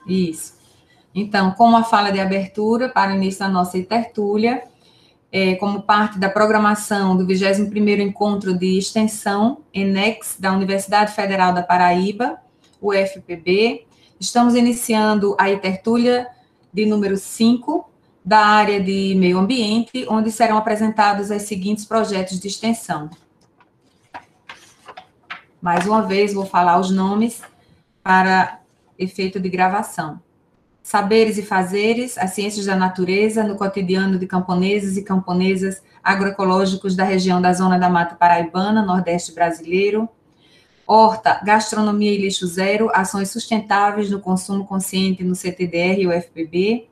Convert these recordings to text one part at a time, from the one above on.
Isso. Então, como a fala de abertura para o início da nossa tertúlia, como parte da programação do 21º Encontro de Extensão, ENEX, da Universidade Federal da Paraíba, UFPB, estamos iniciando a tertúlia de número 5, da área de meio ambiente, onde serão apresentados os seguintes projetos de extensão. Mais uma vez, vou falar os nomes para efeito de gravação. Saberes e fazeres, as ciências da natureza no cotidiano de camponeses e camponesas agroecológicos da região da Zona da Mata Paraibana, Nordeste brasileiro. Horta, gastronomia e lixo zero, ações sustentáveis no consumo consciente no CTDR e UFPB.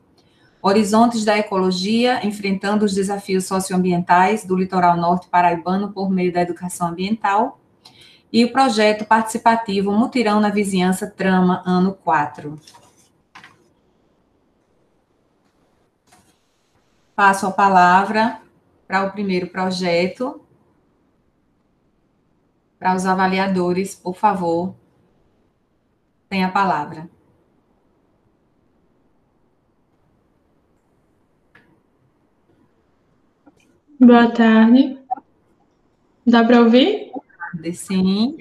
Horizontes da ecologia, enfrentando os desafios socioambientais do litoral norte paraibano por meio da educação ambiental. E o projeto participativo Mutirão na Vizinhança Trama, ano 4. Passo a palavra para o primeiro projeto. Para os avaliadores, por favor, tem a palavra. Boa tarde. Dá para ouvir? Sim.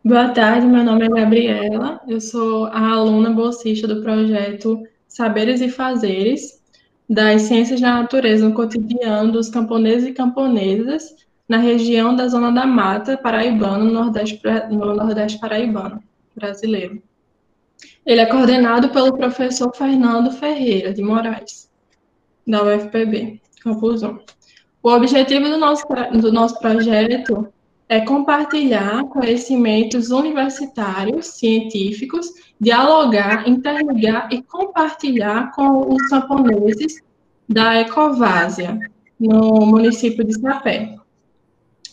Boa tarde, meu nome é Gabriela, eu sou a aluna bolsista do projeto Saberes e Fazeres, das Ciências da Natureza no Cotidiano dos Camponeses e Camponesas, na região da Zona da Mata Paraibana, no Nordeste Paraibano, brasileiro. Ele é coordenado pelo professor Fernando Ferreira de Moraes, da UFPB, Campus 1. O objetivo do nosso projeto é compartilhar conhecimentos universitários, científicos, dialogar, interligar e compartilhar com os camponeses da Ecovásia, no município de Sapé.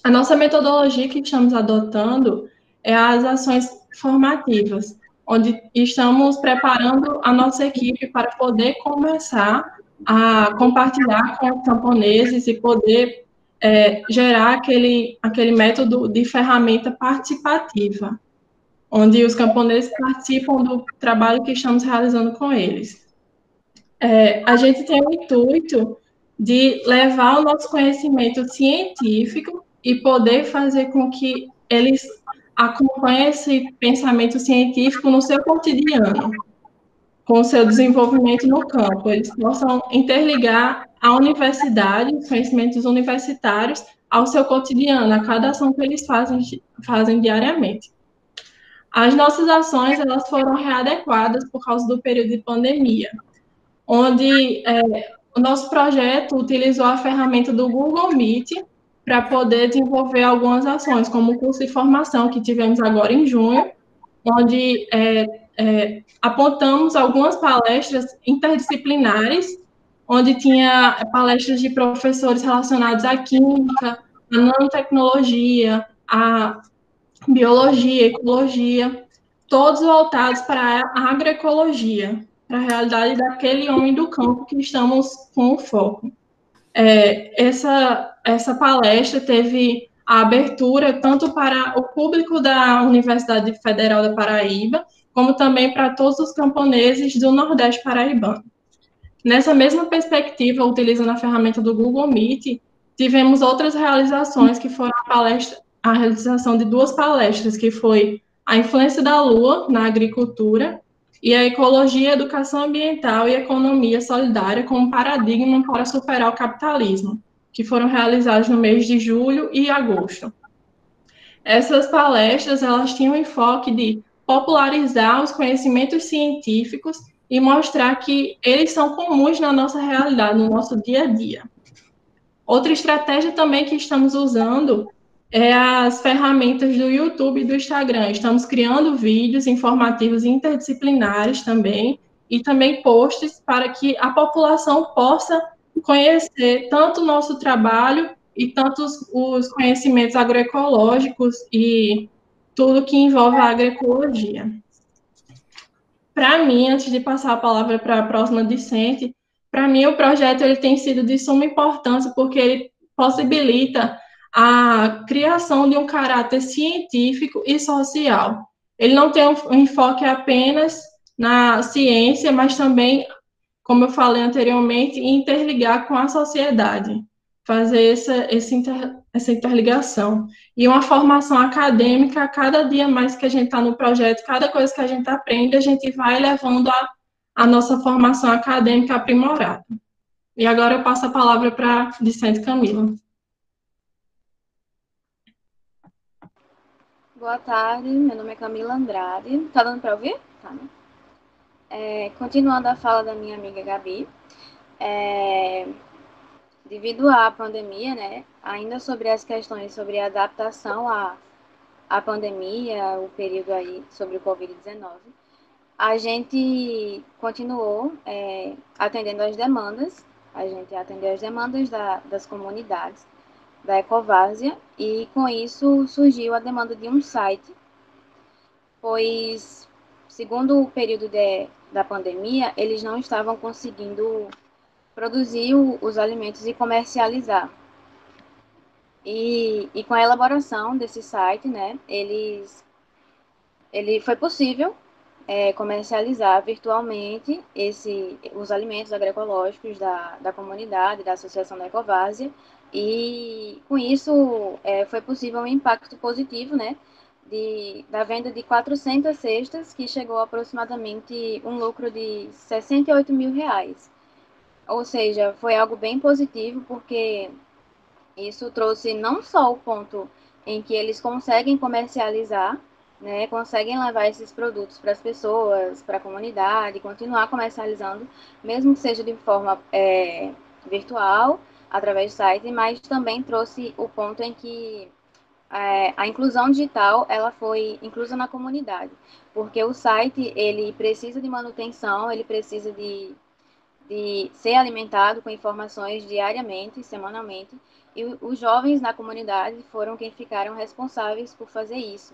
A nossa metodologia que estamos adotando é as ações formativas, onde estamos preparando a nossa equipe para poder começar a compartilhar com os camponeses e poder gerar aquele método de ferramenta participativa, onde os camponeses participam do trabalho que estamos realizando com eles. A gente tem o intuito de levar o nosso conhecimento científico e poder fazer com que eles acompanhem esse pensamento científico no seu cotidiano, com o seu desenvolvimento no campo. Eles possam interligar a universidade, os conhecimentos universitários, ao seu cotidiano, a cada ação que eles fazem diariamente. As nossas ações, elas foram readequadas por causa do período de pandemia, onde o nosso projeto utilizou a ferramenta do Google Meet para poder desenvolver algumas ações, como o curso de formação que tivemos agora em junho, onde apontamos algumas palestras interdisciplinares, onde tinha palestras de professores relacionados à química, à nanotecnologia, à biologia, ecologia, todos voltados para a agroecologia, para a realidade daquele homem do campo que estamos com o foco. Essa palestra teve a abertura tanto para o público da Universidade Federal da Paraíba, como também para todos os camponeses do Nordeste paraibano. Nessa mesma perspectiva, utilizando a ferramenta do Google Meet, tivemos outras realizações, que foram a realização de 2 palestras, que foi a influência da Lua na agricultura e a ecologia, educação ambiental e economia solidária como paradigma para superar o capitalismo, que foram realizadas no mês de julho e agosto. Essas palestras, elas tinham o enfoque de popularizar os conhecimentos científicos e mostrar que eles são comuns na nossa realidade, no nosso dia a dia. Outra estratégia também que estamos usando é as ferramentas do YouTube e do Instagram. Estamos criando vídeos informativos interdisciplinares também, e também posts para que a população possa conhecer tanto o nosso trabalho e tanto os conhecimentos agroecológicos e tudo que envolve a agroecologia. Para mim, antes de passar a palavra para a próxima discente, para mim o projeto ele tem sido de suma importância porque ele possibilita a criação de um caráter científico e social. Ele não tem um enfoque apenas na ciência, mas também, como eu falei anteriormente, interligar com a sociedade, fazer essa interligação. E uma formação acadêmica, cada dia mais que a gente está no projeto, cada coisa que a gente aprende, a gente vai levando a nossa formação acadêmica aprimorada. E agora eu passo a palavra para a Vicente Camila. Boa tarde, meu nome é Camila Andrade. Tá dando para ouvir? Tá, né? Continuando a fala da minha amiga Gabi, devido à pandemia, né, ainda sobre as questões sobre a adaptação à pandemia, o período aí sobre o Covid-19, a gente continuou atendendo às demandas, a gente atendeu às demandas das comunidades da Ecovárzea e com isso surgiu a demanda de um site, pois, segundo o período da pandemia, eles não estavam conseguindo produzir os alimentos e comercializar. E com a elaboração desse site, né, ele foi possível comercializar virtualmente os alimentos agroecológicos da comunidade, da Associação da Ecovárzea, e com isso foi possível um impacto positivo, né, da venda de 400 cestas, que chegou a aproximadamente um lucro de 68 mil reais. Ou seja, foi algo bem positivo, porque isso trouxe não só o ponto em que eles conseguem comercializar, né, conseguem levar esses produtos para as pessoas, para a comunidade, continuar comercializando, mesmo que seja de forma virtual, através do site, mas também trouxe o ponto em que a inclusão digital ela foi inclusa na comunidade, porque o site ele precisa de manutenção, ele precisa de ser alimentado com informações diariamente, semanalmente, e os jovens na comunidade foram quem ficaram responsáveis por fazer isso.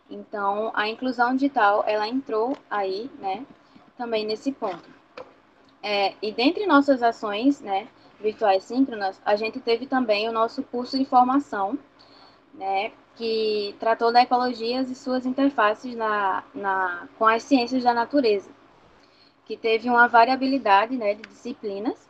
Então, a inclusão digital, ela entrou aí, né, também nesse ponto. E dentre nossas ações, né, virtuais síncronas, a gente teve também o nosso curso de formação, né, que tratou da ecologia e suas interfaces com as ciências da natureza, que teve uma variabilidade, né, de disciplinas,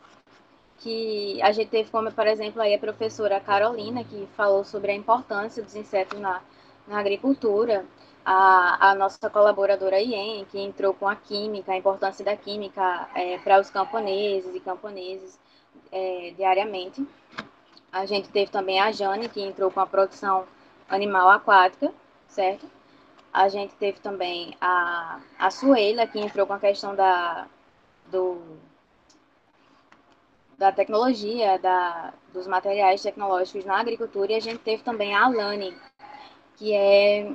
que a gente teve como, por exemplo, aí a professora Carolina, que falou sobre a importância dos insetos na agricultura, a nossa colaboradora Ien, que entrou com a química, a importância da química para os camponeses e camponeses diariamente. A gente teve também a Jane, que entrou com a produção animal aquática, certo? A gente teve também a Suela, que entrou com a questão da tecnologia, dos materiais tecnológicos na agricultura, e a gente teve também a Alane, que é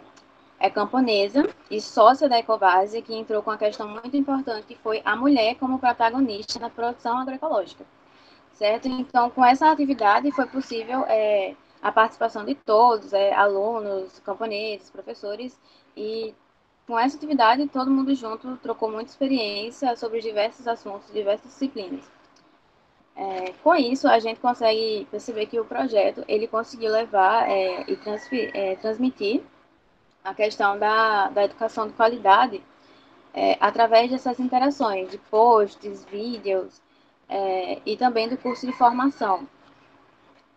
camponesa e sócia da Ecovárzea, que entrou com uma questão muito importante, que foi a mulher como protagonista na produção agroecológica, certo? Então, com essa atividade foi possível a participação de todos, alunos, camponeses, professores, e com essa atividade todo mundo junto trocou muita experiência sobre diversos assuntos, diversas disciplinas. Com isso, a gente consegue perceber que o projeto ele conseguiu levar e transmitir a questão da educação de qualidade através dessas interações, de posts, vídeos e também do curso de formação.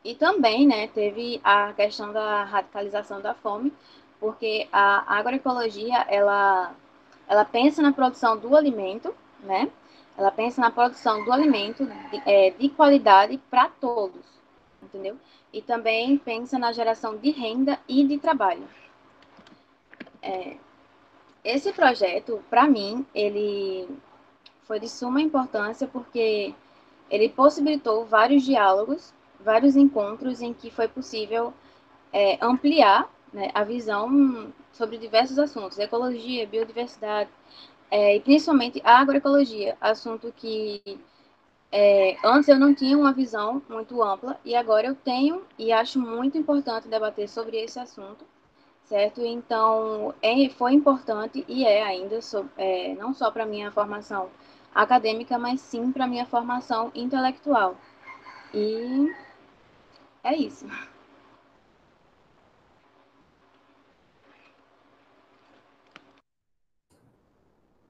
E também, né, teve a questão da radicalização da fome, porque a agroecologia, ela pensa na produção do alimento, né? Ela pensa na produção do alimento de qualidade para todos, entendeu? E também pensa na geração de renda e de trabalho. Esse projeto, para mim, ele foi de suma importância porque ele possibilitou vários diálogos, vários encontros em que foi possível ampliar, né, a visão sobre diversos assuntos, ecologia, biodiversidade, e principalmente a agroecologia, assunto que antes eu não tinha uma visão muito ampla e agora eu tenho e acho muito importante debater sobre esse assunto, certo? Então, foi importante e é ainda, não só para a minha formação acadêmica, mas sim para a minha formação intelectual. E é isso.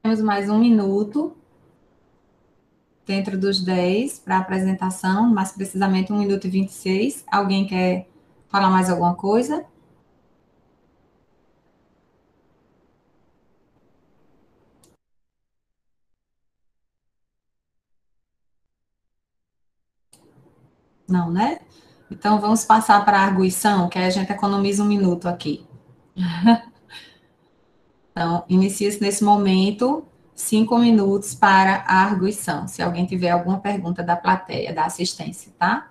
Temos mais 1 minuto dentro dos 10 para a apresentação, mais precisamente 1 minuto e 26. Alguém quer falar mais alguma coisa? Não, né? Então, vamos passar para a arguição, que aí a gente economiza 1 minuto aqui. Então, inicia-se nesse momento 5 minutos para a arguição, se alguém tiver alguma pergunta da plateia, da assistência, tá?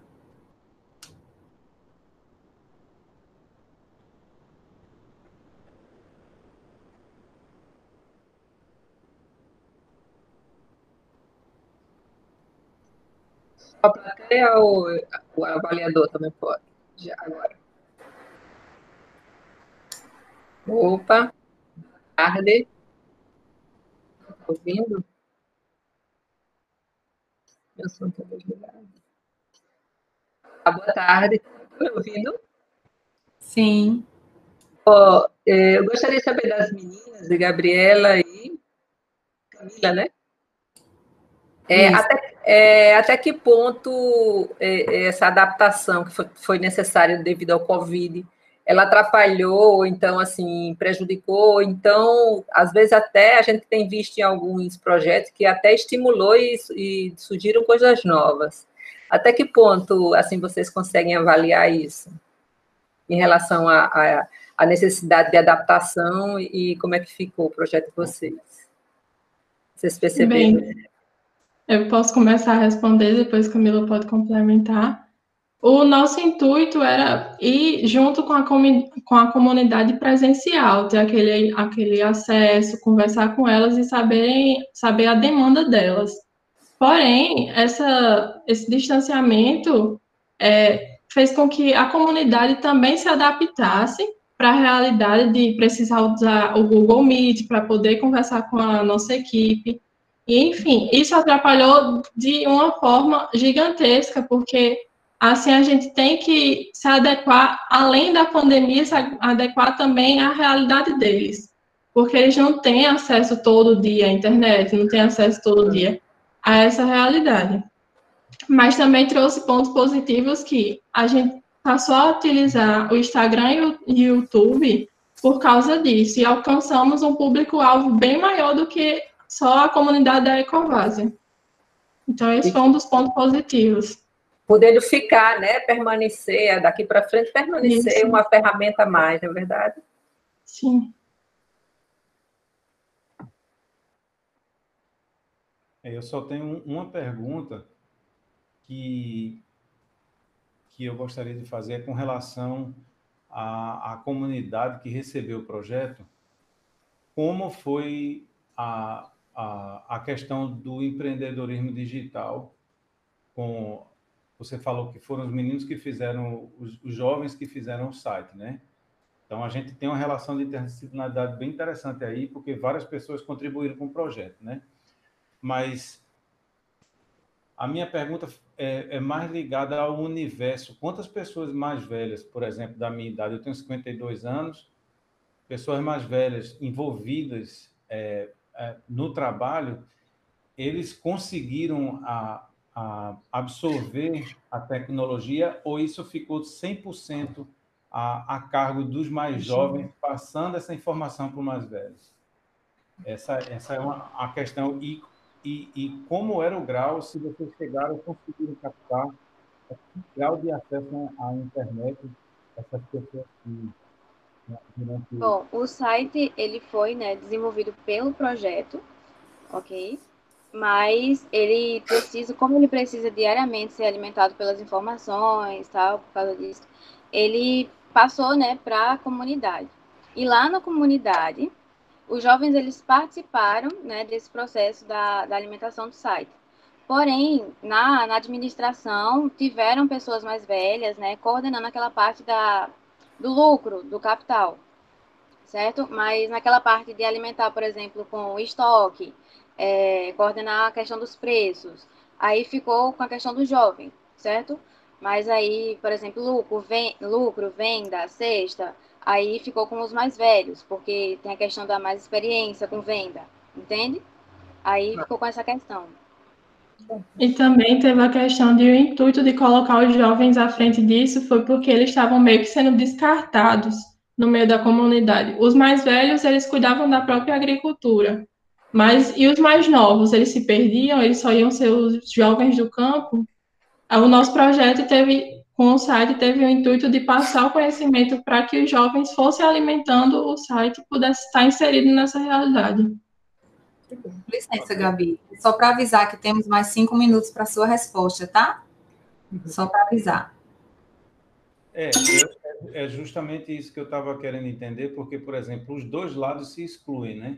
A plateia ou o avaliador também pode? Já agora. Opa, tarde. Tá ouvindo? Meu som está desligado. Boa tarde. Tá me ouvindo? Sim. Eu gostaria de saber das meninas, de Gabriela e Camila, né? Até que ponto essa adaptação que foi necessária devido ao Covid, ela atrapalhou, então, assim, prejudicou, então, às vezes até a gente tem visto em alguns projetos que até estimulou e surgiram coisas novas. Até que ponto, assim, vocês conseguem avaliar isso em relação à necessidade de adaptação e como é que ficou o projeto de vocês? Vocês perceberam? Bem, eu posso começar a responder, depois Camila pode complementar. O nosso intuito era ir junto com a comunidade presencial, ter aquele acesso, conversar com elas e saber a demanda delas. Porém, esse distanciamento fez com que a comunidade também se adaptasse para a realidade de precisar usar o Google Meet para poder conversar com a nossa equipe. E, enfim, isso atrapalhou de uma forma gigantesca, porque assim a gente tem que se adequar, além da pandemia, se adequar também à realidade deles, porque eles não têm acesso todo dia à internet, não têm acesso todo dia a essa realidade. Mas também trouxe pontos positivos que a gente passou a utilizar o Instagram e o YouTube por causa disso, e alcançamos um público-alvo bem maior do que só a comunidade da Ecovásia. Então, esse foi um dos pontos positivos. Podendo ficar, né, permanecer, daqui para frente, permanecer uma ferramenta a mais, não é verdade? Sim. Eu só tenho uma pergunta que eu gostaria de fazer com relação à comunidade que recebeu o projeto. Como foi a questão do empreendedorismo digital? Você falou que foram os meninos que fizeram, os jovens que fizeram o site, né? Então, a gente tem uma relação de interdisciplinaridade bem interessante aí, porque várias pessoas contribuíram com o projeto, né? Mas a minha pergunta é mais ligada ao universo. Quantas pessoas mais velhas, por exemplo, da minha idade, eu tenho 52 anos, pessoas mais velhas envolvidas no trabalho, eles conseguiram absorver a tecnologia ou isso ficou 100% a cargo dos mais jovens, passando essa informação para os mais velhos? Essa é a questão. E como era o grau, se vocês chegaram a conseguir captar o grau de acesso à internet dessas pessoas que... Bom, o site, ele foi, né, desenvolvido pelo projeto, ok? Mas como ele precisa diariamente ser alimentado pelas informações, tal, por causa disso, ele passou, né, para a comunidade. E lá na comunidade, os jovens, eles participaram, né, desse processo da alimentação do site. Porém, na administração, tiveram pessoas mais velhas, né, coordenando aquela parte do lucro, do capital, certo? Mas naquela parte de alimentar, por exemplo, com o estoque, coordenar a questão dos preços, aí ficou com a questão do jovem, certo? Mas aí, por exemplo, lucro, venda, cesta, aí ficou com os mais velhos, porque tem a questão da mais experiência com venda, entende? Aí ficou com essa questão. E também teve a questão de o intuito de colocar os jovens à frente disso foi porque eles estavam meio que sendo descartados no meio da comunidade. Os mais velhos, eles cuidavam da própria agricultura, mas e os mais novos, eles se perdiam, eles só iam ser os jovens do campo. O nosso projeto teve, com o site, teve o intuito de passar o conhecimento para que os jovens fossem alimentando o site e pudesse estar inserido nessa realidade. Licença, Gabi. Só para avisar que temos mais 5 minutos para a sua resposta, tá? Só para avisar. É justamente isso que eu estava querendo entender, porque, por exemplo, os dois lados se excluem, né?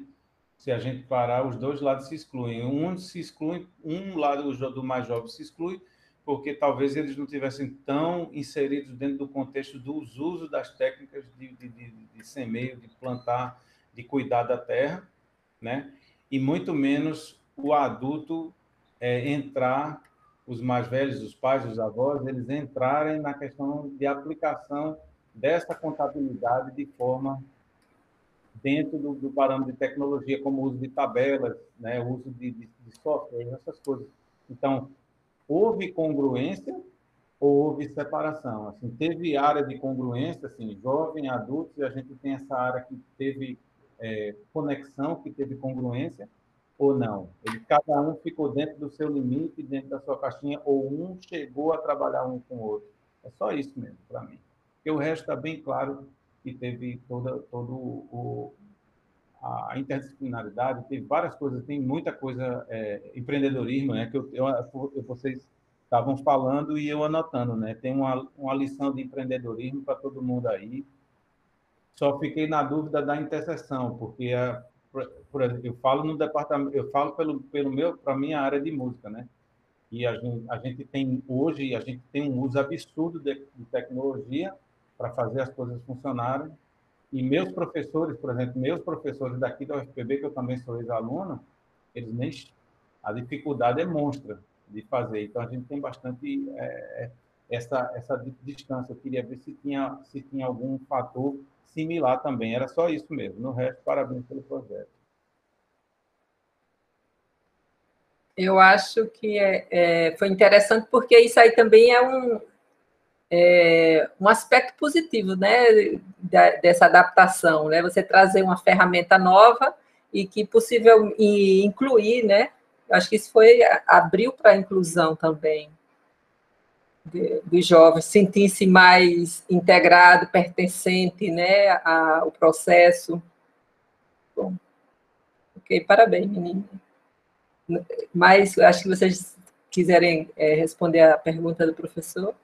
Se a gente parar, os dois lados se excluem. Um lado do mais jovem se exclui, porque talvez eles não tivessem tão inseridos dentro do contexto dos usos das técnicas de semeio, de plantar, de cuidar da terra, né? E muito menos o adulto entrar, os mais velhos, os pais, os avós, eles entrarem na questão de aplicação dessa contabilidade de forma dentro do parâmetro de tecnologia, como o uso de tabelas, né, o uso de software, essas coisas. Então, houve congruência ou houve separação? Assim, teve área de congruência, assim, jovem, adulto, e a gente tem essa área que teve conexão, que teve congruência, ou não? Cada um ficou dentro do seu limite, dentro da sua caixinha, ou um chegou a trabalhar um com o outro? É só isso mesmo, para mim. Porque o resto está bem claro que teve a interdisciplinaridade, teve várias coisas, tem muita coisa, empreendedorismo, né, que vocês estavam falando e eu anotando, né? Tem uma lição de empreendedorismo para todo mundo aí. Só fiquei na dúvida da interseção, porque por exemplo, eu falo no departamento, eu falo para minha área de música, né? E a gente tem hoje, a gente tem um uso absurdo de tecnologia para fazer as coisas funcionarem. E meus professores, por exemplo, meus professores daqui da UFPB, que eu também sou ex-aluno, eles nem a dificuldade é monstra de fazer. Então a gente tem bastante essa distância. Eu queria ver se tinha algum fator similar também. Era só isso mesmo. No resto, parabéns pelo projeto. Eu acho que foi interessante, porque isso aí também é um aspecto positivo, né, dessa adaptação, né? Você trazer uma ferramenta nova e que possível incluir, né? Acho que isso abriu para a inclusão também dos jovens, sentir-se mais integrado, pertencente, né, ao processo. Bom, ok, parabéns, menina. Mas acho que vocês quiserem responder a pergunta do professor.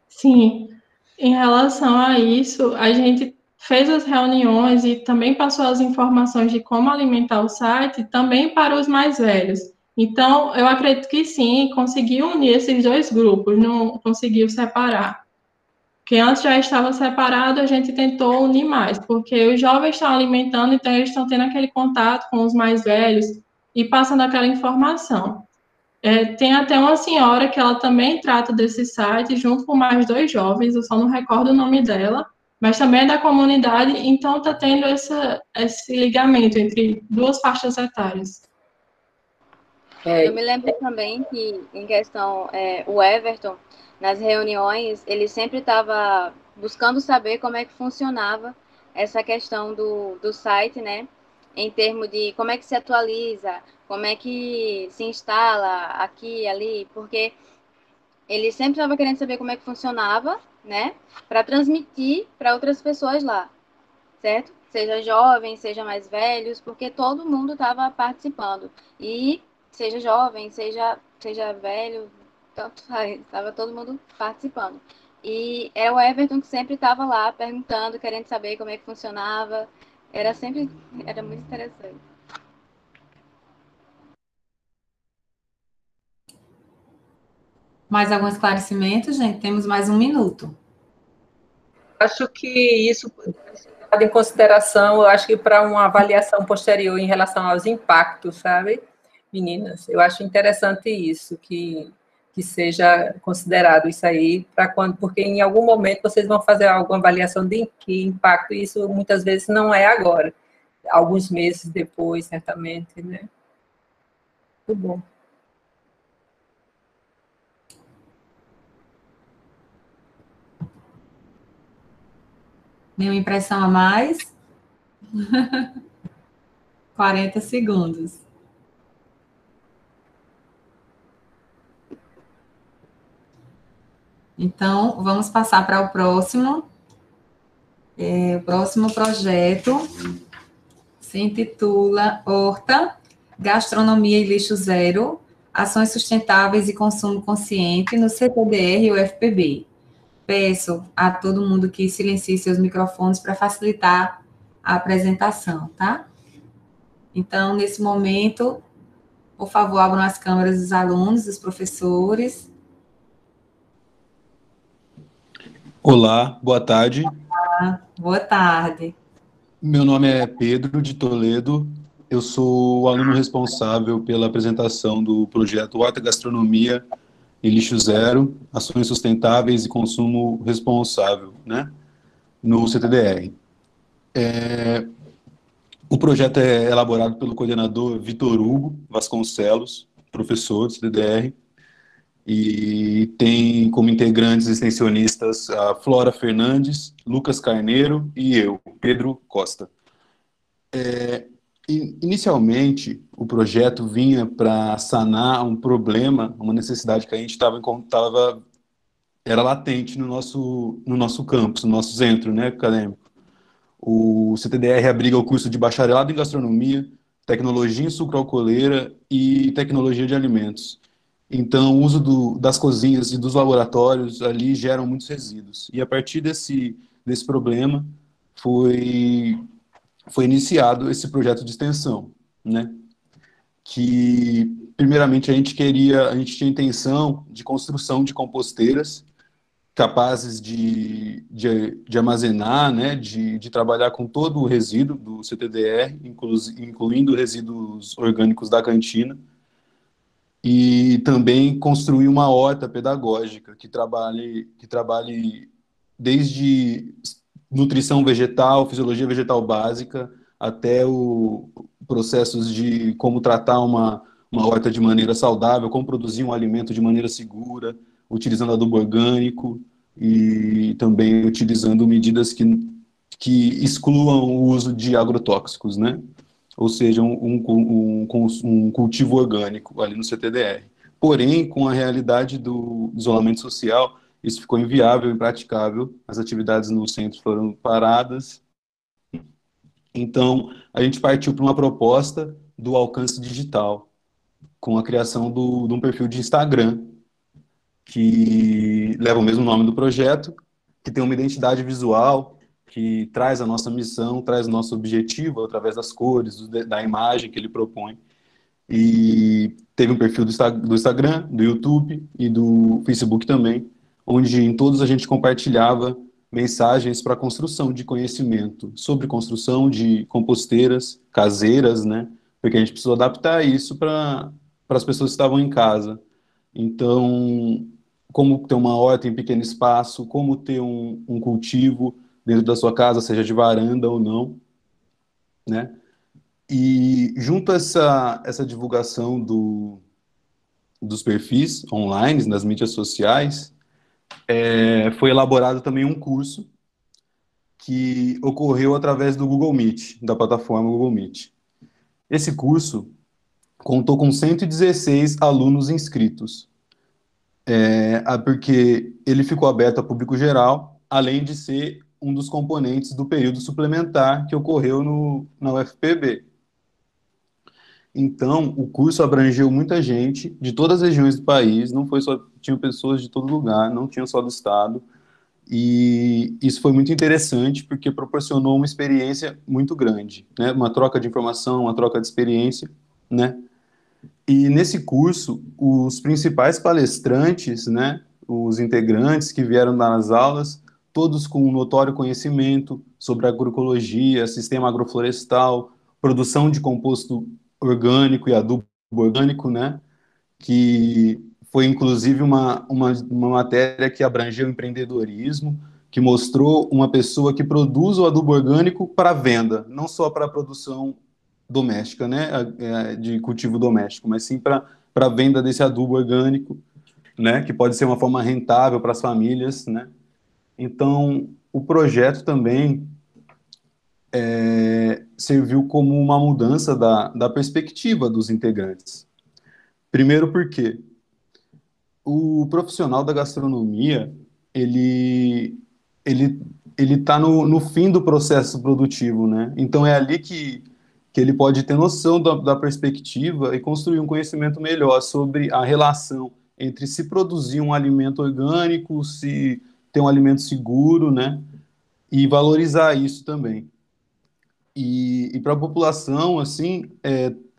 Sim, em relação a isso, a gente fez as reuniões e também passou as informações de como alimentar o site também para os mais velhos. Então, eu acredito que sim, conseguiu unir esses dois grupos, não conseguiu separar. Porque antes já estava separado, a gente tentou unir mais, porque os jovens estão alimentando, então eles estão tendo aquele contato com os mais velhos e passando aquela informação. Tem até uma senhora que ela também trata desse site, junto com mais 2 jovens, eu só não recordo o nome dela, mas também é da comunidade, então está tendo esse ligamento entre 2 faixas etárias. Eu me lembro também que, em questão, o Everton, nas reuniões, ele sempre estava buscando saber como é que funcionava essa questão do site, né? Em termos de como é que se atualiza, como é que se instala aqui e ali, porque ele sempre estava querendo saber como é que funcionava, né? Para transmitir para outras pessoas lá, certo? Seja jovens, seja mais velhos, porque todo mundo estava participando. E seja jovem, seja velho, tanto faz, estava todo mundo participando. E era o Everton que sempre estava lá perguntando, querendo saber como é que funcionava. Era muito interessante. Mais algum esclarecimento, gente? Temos mais 1 minuto. Acho que isso levado em consideração, eu acho que para uma avaliação posterior em relação aos impactos, sabe, meninas? Eu acho interessante isso, que seja considerado isso aí, porque em algum momento vocês vão fazer alguma avaliação de que impacto, e isso muitas vezes não é agora. alguns meses depois, certamente, né? Muito bom. Nenhuma impressão a mais? 40 segundos. Então, vamos passar para o próximo. O próximo projeto se intitula Horta, Gastronomia e Lixo Zero, Ações Sustentáveis e Consumo Consciente no CTDR e UFPB. Peço a todo mundo que silencie seus microfones para facilitar a apresentação, tá? Então, nesse momento, por favor, abram as câmeras dos alunos, dos professores. Olá, boa tarde. Boa tarde. Meu nome é Pedro de Toledo. Eu sou o aluno responsável pela apresentação do projeto Horta, Gastronomia e Lixo Zero, Ações Sustentáveis e Consumo Responsável, né, no CTDR. O projeto é elaborado pelo coordenador Vitor Hugo Vasconcelos, professor do CTDR, e tem como integrantes extensionistas a Flora Fernandes, Lucas Carneiro e eu, Pedro Costa. Inicialmente, o projeto vinha para sanar um problema, uma necessidade que a gente era latente no nosso campus, no nosso centro, né, acadêmico. O CTDR abriga o curso de bacharelado em gastronomia, tecnologia em sucroalcooleira e tecnologia de alimentos. Então, o uso das cozinhas e dos laboratórios ali geram muitos resíduos. E a partir desse problema foi iniciado esse projeto de extensão, né? Que, primeiramente, a gente tinha a intenção de construção de composteiras capazes de armazenar, né, de trabalhar com todo o resíduo do CTDR, incluindo resíduos orgânicos da cantina, e também construir uma horta pedagógica que trabalhe desde nutrição vegetal, fisiologia vegetal básica, até processos de como tratar uma horta de maneira saudável, como produzir um alimento de maneira segura, utilizando adubo orgânico e também utilizando medidas que excluam o uso de agrotóxicos, né? Ou seja, um cultivo orgânico ali no CTDR. Porém, com a realidade do isolamento social, isso ficou inviável, impraticável, as atividades no centro foram paradas. Então, a gente partiu para uma proposta do alcance digital, com a criação de um perfil de Instagram, que leva o mesmo nome do projeto, que tem uma identidade visual, que traz a nossa missão, traz o nosso objetivo através das cores, da imagem que ele propõe. E teve um perfil do Instagram, do YouTube e do Facebook também, onde em todos a gente compartilhava mensagens para a construção de conhecimento sobre construção de composteiras caseiras, né? Porque a gente precisou adaptar isso para as pessoas que estavam em casa. Então, como ter uma horta em pequeno espaço, como ter um cultivo dentro da sua casa, seja de varanda ou não, né? E junto a essa divulgação dos perfis online, nas mídias sociais, foi elaborado também um curso que ocorreu através do Google Meet, da plataforma Google Meet. Esse curso contou com 116 alunos inscritos, porque ele ficou aberto a público geral, além de ser um dos componentes do período suplementar que ocorreu na UFPB. Então, o curso abrangeu muita gente de todas as regiões do país, não foi só, tinham pessoas de todo lugar, não tinham só do estado, e isso foi muito interessante porque proporcionou uma experiência muito grande, né? Uma troca de informação, uma troca de experiência, né? E nesse curso, os principais palestrantes, né, os integrantes que vieram dar as aulas, todos com um notório conhecimento sobre agroecologia, sistema agroflorestal, produção de composto orgânico e adubo orgânico, né, que foi inclusive uma matéria que abrangeu empreendedorismo que mostrou uma pessoa que produz o adubo orgânico para venda, não só para produção doméstica, né, de cultivo doméstico, mas sim para venda desse adubo orgânico, né, que pode ser uma forma rentável para as famílias, né. Então, o projeto também serviu como uma mudança da perspectiva dos integrantes. Primeiro porque o profissional da gastronomia, ele ele está no fim do processo produtivo, né? Então é ali que ele pode ter noção da perspectiva e construir um conhecimento melhor sobre a relação entre se produzir um alimento orgânico, se ter um alimento seguro, né? E valorizar isso também. E para a população, assim,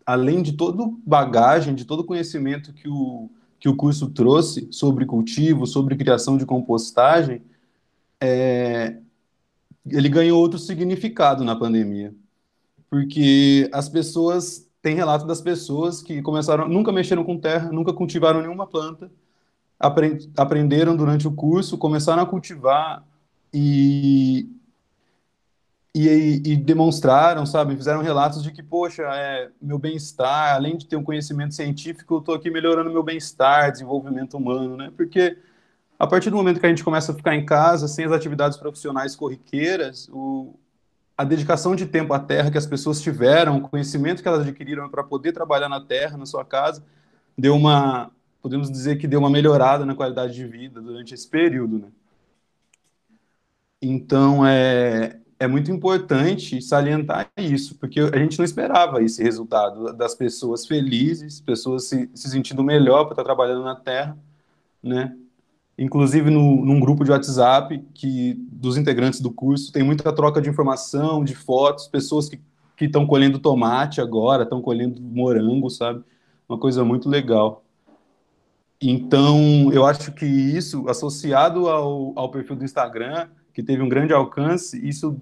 além de toda bagagem, de todo conhecimento que o curso trouxe sobre cultivo, sobre criação de compostagem, ele ganhou outro significado na pandemia. Porque as pessoas, tem relato das pessoas que começaram, nunca mexeram com terra, nunca cultivaram nenhuma planta, aprenderam durante o curso, começaram a cultivar e, e demonstraram, sabe, fizeram relatos de que, poxa, meu bem-estar, além de ter um conhecimento científico, eu estou aqui melhorando meu bem-estar, desenvolvimento humano, né? Porque a partir do momento que a gente começa a ficar em casa, sem as atividades profissionais corriqueiras, a dedicação de tempo à terra que as pessoas tiveram, o conhecimento que elas adquiriram para poder trabalhar na terra, na sua casa, podemos dizer que deu uma melhorada na qualidade de vida durante esse período, né? Então, é muito importante salientar isso, porque a gente não esperava esse resultado das pessoas felizes, pessoas se sentindo melhor por estar trabalhando na terra, né? Inclusive num grupo de WhatsApp dos integrantes do curso tem muita troca de informação, de fotos, pessoas que estão colhendo tomate agora, estão colhendo morango, sabe? Uma coisa muito legal. Então, eu acho que isso, associado ao perfil do Instagram, que teve um grande alcance, isso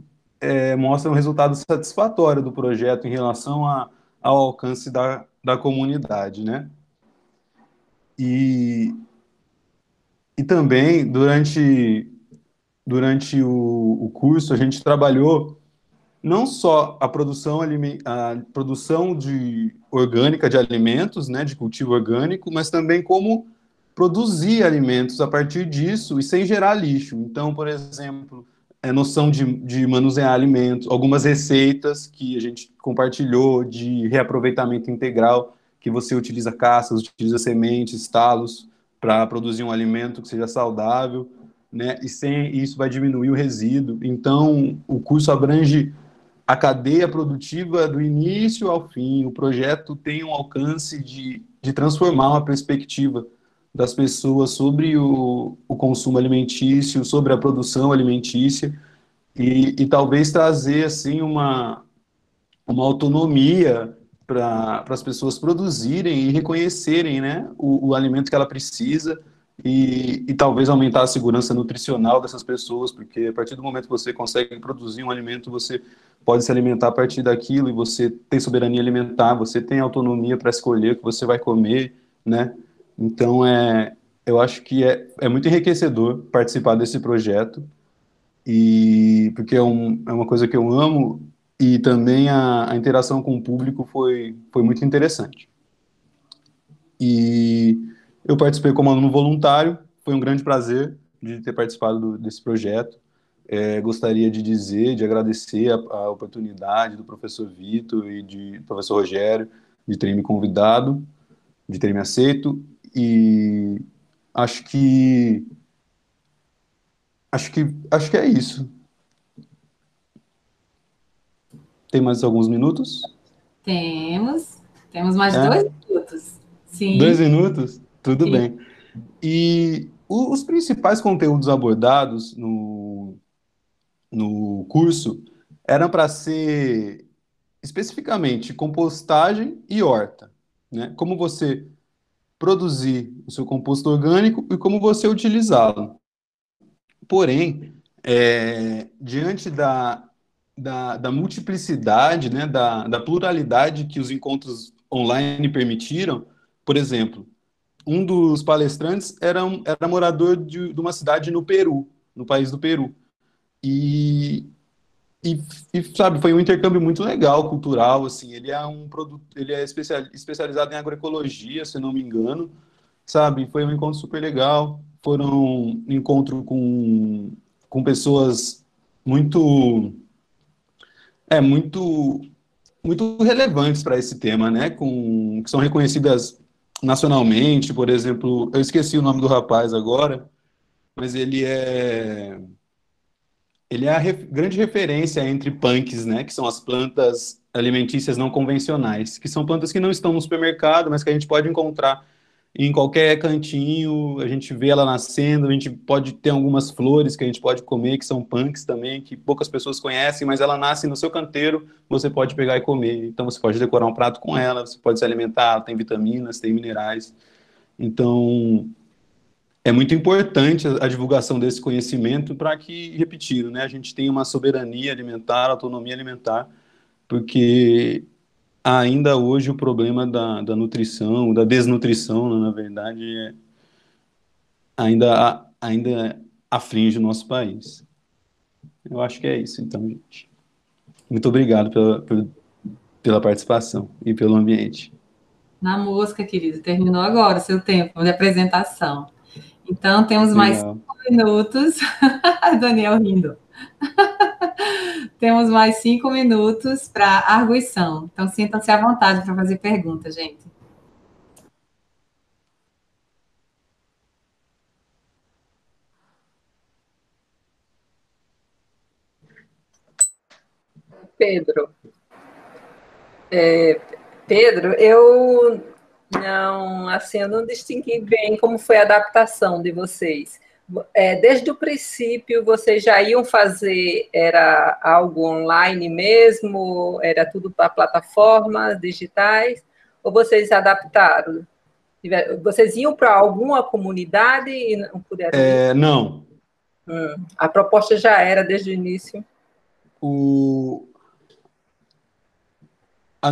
mostra um resultado satisfatório do projeto em relação ao alcance da comunidade, né? E também, durante o curso, a gente trabalhou não só a produção orgânica de alimentos, né, de cultivo orgânico, mas também como produzir alimentos a partir disso e sem gerar lixo. Então, por exemplo, noção de manusear alimentos, algumas receitas que a gente compartilhou de reaproveitamento integral, que você utiliza cascas, utiliza sementes, talos, para produzir um alimento que seja saudável, né? E isso vai diminuir o resíduo. Então, o curso abrange a cadeia produtiva do início ao fim. O projeto tem um alcance de transformar uma perspectiva das pessoas sobre o consumo alimentício, sobre a produção alimentícia, e talvez trazer assim uma autonomia para as pessoas produzirem e reconhecerem, né, o alimento que ela precisa e talvez aumentar a segurança nutricional dessas pessoas, porque a partir do momento que você consegue produzir um alimento, você pode se alimentar a partir daquilo e você tem soberania alimentar, você tem autonomia para escolher o que você vai comer, né? Então, eu acho que é muito enriquecedor participar desse projeto, porque é uma coisa que eu amo, e também a interação com o público foi muito interessante. E eu participei como aluno voluntário, foi um grande prazer de ter participado desse projeto. Gostaria de agradecer a oportunidade do professor Vitor e do professor Rogério de terem me convidado, de terem me aceito, e acho que é isso. Tem mais alguns minutos? Temos mais 2 minutos. Sim. 2 minutos? Tudo bem. E os principais conteúdos abordados no curso eram para ser especificamente compostagem e horta, né? Como você produzir o seu composto orgânico e como você utilizá-lo. Porém, diante da multiplicidade, né, da pluralidade que os encontros online permitiram, por exemplo, um dos palestrantes era morador de uma cidade no Peru, no país do Peru. E, sabe, foi um intercâmbio muito legal, cultural, assim, ele é um produto, ele é especializado em agroecologia, se não me engano, sabe, foi um encontro super legal, foram um encontro com pessoas muito, muito, muito relevantes para esse tema, né, que são reconhecidas nacionalmente, por exemplo, eu esqueci o nome do rapaz agora, mas ele é a grande referência entre punks, né, que são as plantas alimentícias não convencionais, que são plantas que não estão no supermercado, mas que a gente pode encontrar em qualquer cantinho, a gente vê ela nascendo, a gente pode ter algumas flores que a gente pode comer, que são punks também, que poucas pessoas conhecem, mas ela nasce no seu canteiro, você pode pegar e comer. Então você pode decorar um prato com ela, você pode se alimentar, tem vitaminas, tem minerais. Então, é muito importante a divulgação desse conhecimento para que, repetindo, né, a gente tenha uma soberania alimentar, autonomia alimentar, porque ainda hoje o problema da nutrição, da desnutrição, né, na verdade, ainda aflige o nosso país. Eu acho que é isso, então, gente. Muito obrigado pela participação e pelo ambiente. Na mosca, querido, terminou agora o seu tempo de apresentação. Então, temos mais 5 minutos. Daniel rindo. Temos mais 5 minutos para arguição. Então, sintam-se à vontade para fazer perguntas, gente. Pedro, eu não, assim, eu não distingui bem como foi a adaptação de vocês. Desde o princípio, vocês já iam fazer, era algo online mesmo? Era tudo para plataformas digitais? Ou vocês adaptaram? Vocês iam para alguma comunidade e não puderam ir? Não. A proposta já era desde o início?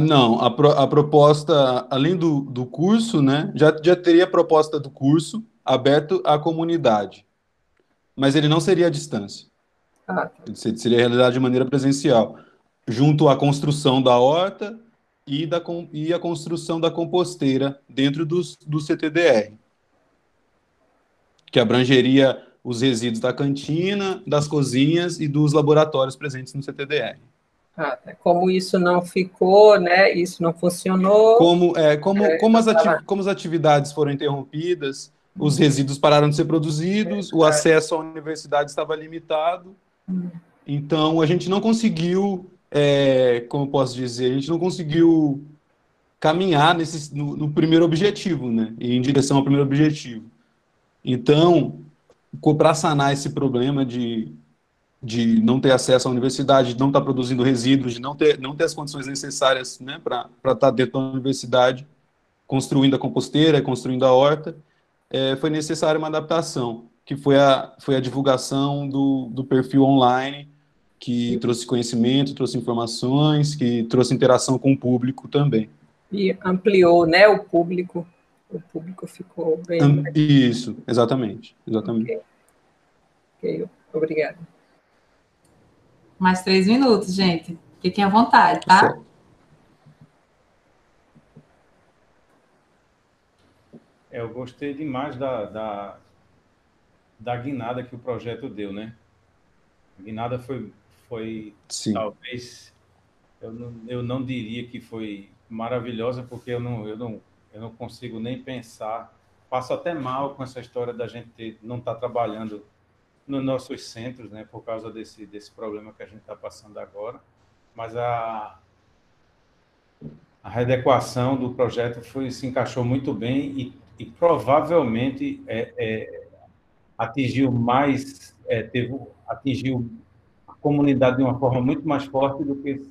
Não, a proposta, além do curso, né, já teria a proposta do curso aberto à comunidade, mas ele não seria à distância. Ele seria realizado de maneira presencial, junto à construção da horta e a construção da composteira dentro do CTDR, que abrangeria os resíduos da cantina, das cozinhas e dos laboratórios presentes no CTDR. Como isso não ficou, né? Isso não funcionou. Como as atividades foram interrompidas, os resíduos pararam de ser produzidos, o acesso à universidade estava limitado. Então, a gente não conseguiu, como eu posso dizer, a gente não conseguiu caminhar no primeiro objetivo, né? Em direção ao primeiro objetivo. Então, para sanar esse problema de não ter acesso à universidade, de não estar produzindo resíduos, de não ter as condições necessárias, né, para estar dentro da universidade, construindo a composteira, construindo a horta, foi necessária uma adaptação, que foi a divulgação do perfil online, que trouxe conhecimento, trouxe informações, que trouxe interação com o público também. E ampliou, né, o público ficou bem... Isso, exatamente. Ok, obrigada. Mais 3 minutos, gente. Fiquem à vontade, tá? Certo. Eu gostei demais da guinada que o projeto deu, né? A guinada foi talvez, eu não diria que foi maravilhosa, porque eu não consigo nem pensar. Passo até mal com essa história da gente não estar trabalhando nos nossos centros, né, por causa desse problema que a gente está passando agora, mas a readequação do projeto se encaixou muito bem e provavelmente atingiu a comunidade de uma forma muito mais forte do que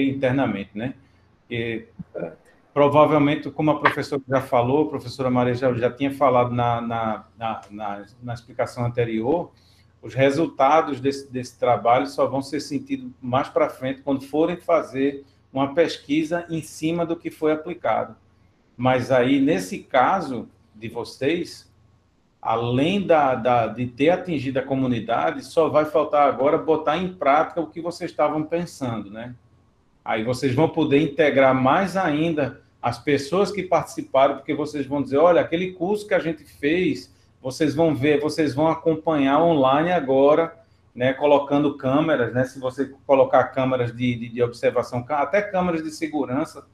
internamente, né? E, provavelmente, como a professora já falou, a professora Maria já tinha falado na explicação anterior, os resultados desse trabalho só vão ser sentidos mais para frente, quando forem fazer uma pesquisa em cima do que foi aplicado. Mas aí, nesse caso de vocês, além de ter atingido a comunidade, só vai faltar agora botar em prática o que vocês estavam pensando, né? Aí vocês vão poder integrar mais ainda as pessoas que participaram, porque vocês vão dizer, olha, aquele curso que a gente fez, vocês vão ver, vocês vão acompanhar online agora, né, colocando câmeras, né, se você colocar câmeras de observação, até câmeras de segurança,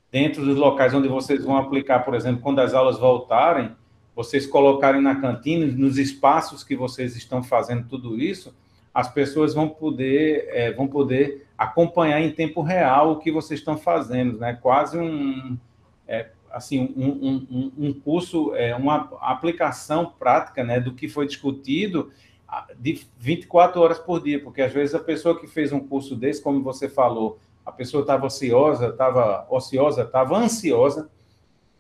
dentro dos locais onde vocês vão aplicar, por exemplo, quando as aulas voltarem, vocês colocarem na cantina, nos espaços que vocês estão fazendo tudo isso, as pessoas vão poder acompanhar em tempo real o que vocês estão fazendo, né? Quase um curso, uma aplicação prática, né, do que foi discutido de 24 horas por dia, porque às vezes a pessoa que fez um curso desse, como você falou, a pessoa estava ociosa, estava ansiosa,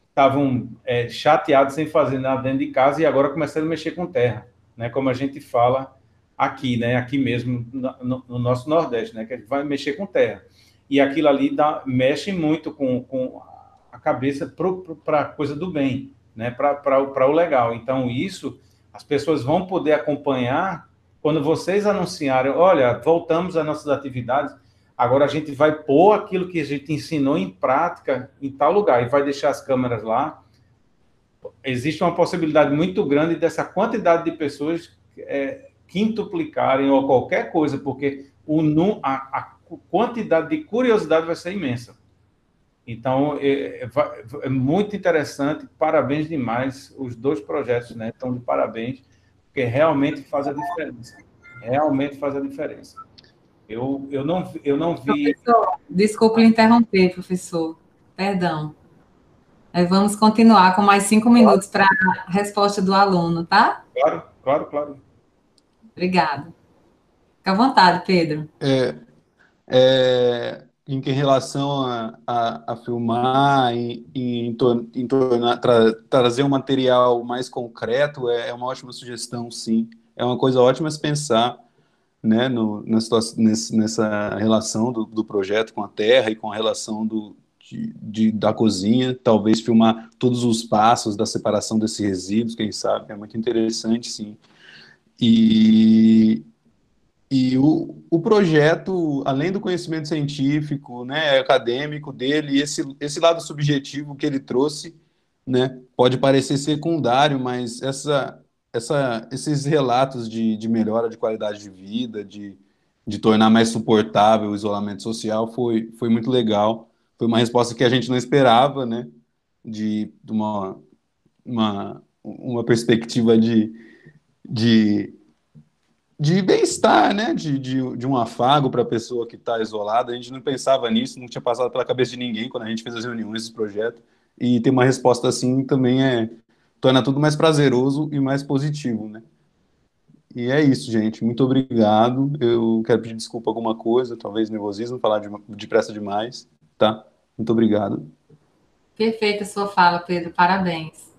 estavam chateados sem fazer nada dentro de casa e agora começaram a mexer com terra, né? Como a gente fala aqui, né? Aqui mesmo no nosso Nordeste, né? Que a gente vai mexer com terra. E aquilo ali mexe muito com a cabeça para a coisa do bem, né? Para o legal. Então, isso as pessoas vão poder acompanhar quando vocês anunciarem, olha, voltamos às nossas atividades, agora a gente vai pôr aquilo que a gente ensinou em prática em tal lugar e vai deixar as câmeras lá. Existe uma possibilidade muito grande dessa quantidade de pessoas quintuplicarem ou qualquer coisa, porque a quantidade de curiosidade vai ser imensa. Então, é muito interessante, parabéns demais, os dois projetos, né, estão de parabéns, porque realmente faz a diferença. Realmente faz a diferença. Eu não vi... Professor, desculpe lhe interromper, professor. Perdão. Vamos continuar com mais 5 minutos para a resposta do aluno, tá? Claro. Obrigada. Fica à vontade, Pedro. Em relação a filmar, trazer um material mais concreto, é uma ótima sugestão, sim. É uma coisa ótima se pensar, né, nessa relação do projeto com a terra e com a relação da cozinha, talvez filmar todos os passos da separação desses resíduos, quem sabe, é muito interessante, sim. E o projeto, além do conhecimento científico, né, acadêmico dele, esse lado subjetivo que ele trouxe, né, pode parecer secundário, mas esses relatos de melhora de qualidade de vida, de tornar mais suportável o isolamento social, foi muito legal. Foi uma resposta que a gente não esperava, né, de uma perspectiva de bem-estar, né? De um afago para a pessoa que está isolada. A gente não pensava nisso, não tinha passado pela cabeça de ninguém quando a gente fez as reuniões desse projeto. E ter uma resposta assim também torna tudo mais prazeroso e mais positivo, né? E é isso, gente. Muito obrigado. Eu quero pedir desculpa alguma coisa, talvez nervosismo, falar depressa demais, tá? Muito obrigado. Perfeita a sua fala, Pedro. Parabéns.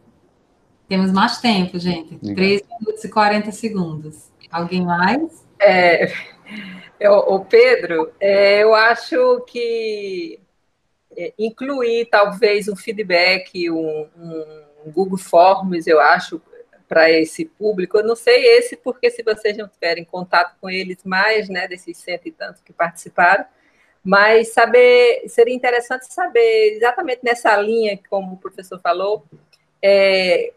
Temos mais tempo, gente. Obrigado. 3 minutos e 40 segundos. Alguém mais? O Pedro, eu acho que incluir talvez um feedback, um Google Forms, eu acho, para esse público. Eu não sei esse, porque se vocês não tiverem contato com eles mais, né, desses 100 e tantos que participaram, mas seria interessante saber exatamente nessa linha, como o professor falou,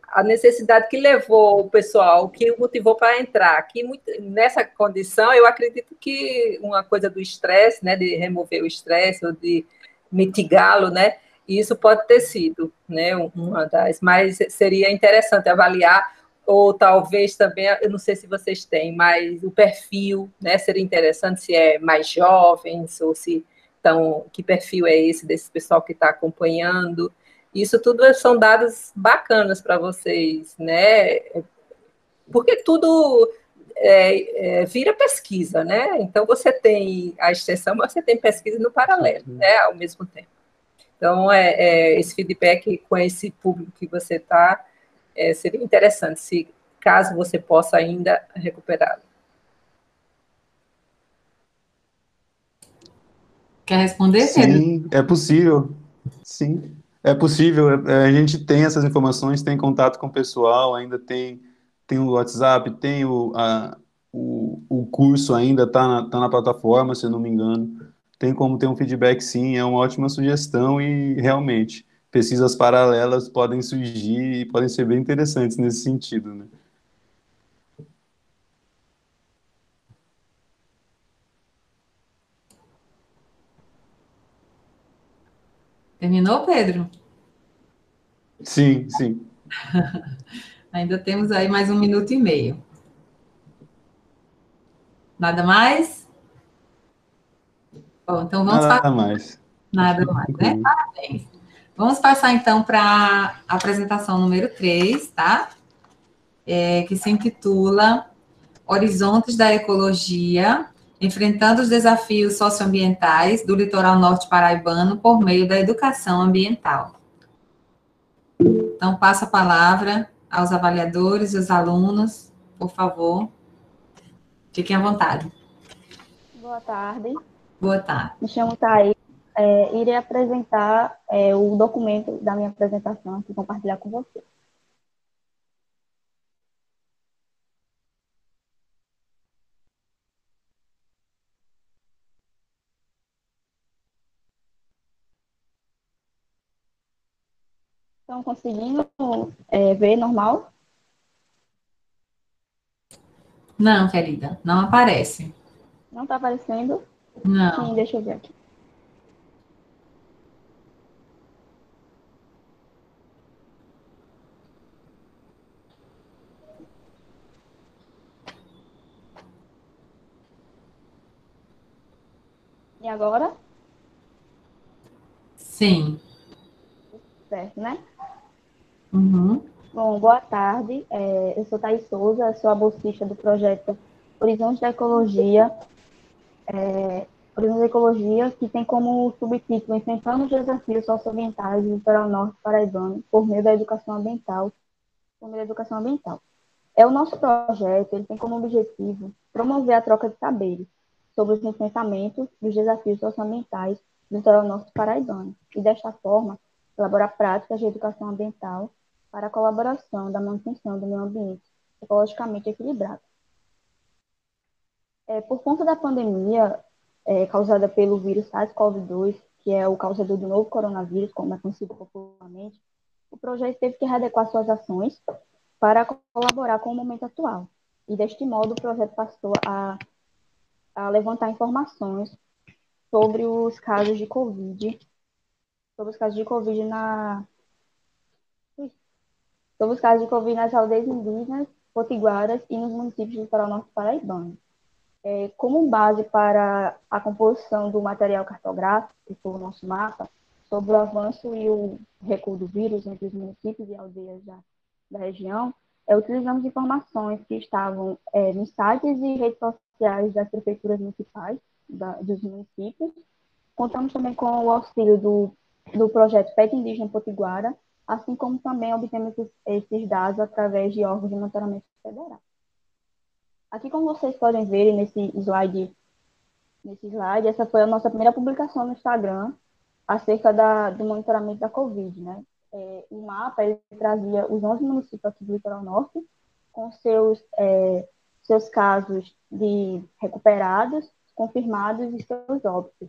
a necessidade que levou o pessoal, que o motivou para entrar. Que nessa condição, eu acredito que uma coisa do estresse, né, de remover o estresse ou de mitigá-lo, né, isso pode ter sido, né, uma das, mas seria interessante avaliar, ou talvez também, eu não sei se vocês têm, mas o perfil, né, seria interessante se é mais jovens, ou se, então, que perfil é esse desse pessoal que está acompanhando. Isso tudo são dados bacanas para vocês, né? Porque tudo vira pesquisa, né? Então, você tem a extensão, mas você tem pesquisa no paralelo, né? Ao mesmo tempo. Então, esse feedback com esse público que você está, seria interessante, se caso você possa ainda recuperá-lo. Quer responder, Pedro? Sim, é possível. Sim. É possível, a gente tem essas informações, tem contato com o pessoal, ainda tem o WhatsApp, tem o curso ainda tá na plataforma, se eu não me engano. Tem como ter um feedback, sim, é uma ótima sugestão e realmente pesquisas paralelas podem surgir e podem ser bem interessantes nesse sentido, né? Terminou, Pedro? Sim, sim. Ainda temos aí mais 1 minuto e meio. Nada mais? Bom, então vamos para Nada mais. Acho nada que mais, né? concluiu. Parabéns. Vamos passar então para a apresentação número 3, tá? Que se intitula Horizontes da Ecologia, enfrentando os desafios socioambientais do litoral norte paraibano por meio da educação ambiental. Então, passo a palavra aos avaliadores e aos alunos, por favor. Fiquem à vontade. Boa tarde. Boa tarde. Me chamo Thaís. Irei apresentar o documento da minha apresentação aqui, compartilhar com você. Estão conseguindo ver normal? Não, querida, não aparece. Não está aparecendo? Sim, Não. deixa eu ver aqui. E agora? Sim. Certo, né? Uhum. Bom, boa tarde. Eu sou Thaís Souza, sou a bolsista do projeto Horizonte da Ecologia. Horizonte da Ecologia, que tem como subtítulo Enfrentando os Desafios Socioambientais do Litoral Norte Paraibano por meio da educação ambiental. Por meio da educação ambiental. O nosso projeto, ele tem como objetivo promover a troca de saberes sobre os enfrentamentos dos desafios socioambientais do litoral norte paraibano e, desta forma, elaborar práticas de educação ambiental para a colaboração da manutenção do meio ambiente ecologicamente equilibrado. Por conta da pandemia causada pelo vírus SARS-CoV-2, que é o causador do novo coronavírus, como é conhecido popularmente, o projeto teve que readequar suas ações para colaborar com o momento atual. E, deste modo, o projeto passou a levantar informações sobre os casos de Covid, sobre os casos de Covid sobre os casos de Covid nas aldeias indígenas, potiguaras e nos municípios do litoral norte paraibano. Como base para a composição do material cartográfico, que foi o nosso mapa, sobre o avanço e o recuo do vírus entre os municípios e aldeias da região, utilizamos informações que estavam nos sites e redes sociais das prefeituras municipais dos municípios. Contamos também com o auxílio do projeto PET Indígena Potiguara, assim como também obtemos esses dados através de órgãos de monitoramento federal. Aqui, como vocês podem ver nesse slide, essa foi a nossa primeira publicação no Instagram acerca do monitoramento da Covid, né? O mapa, ele trazia os 11 municípios aqui do Litoral Norte, com seus casos de recuperados, confirmados e seus óbitos.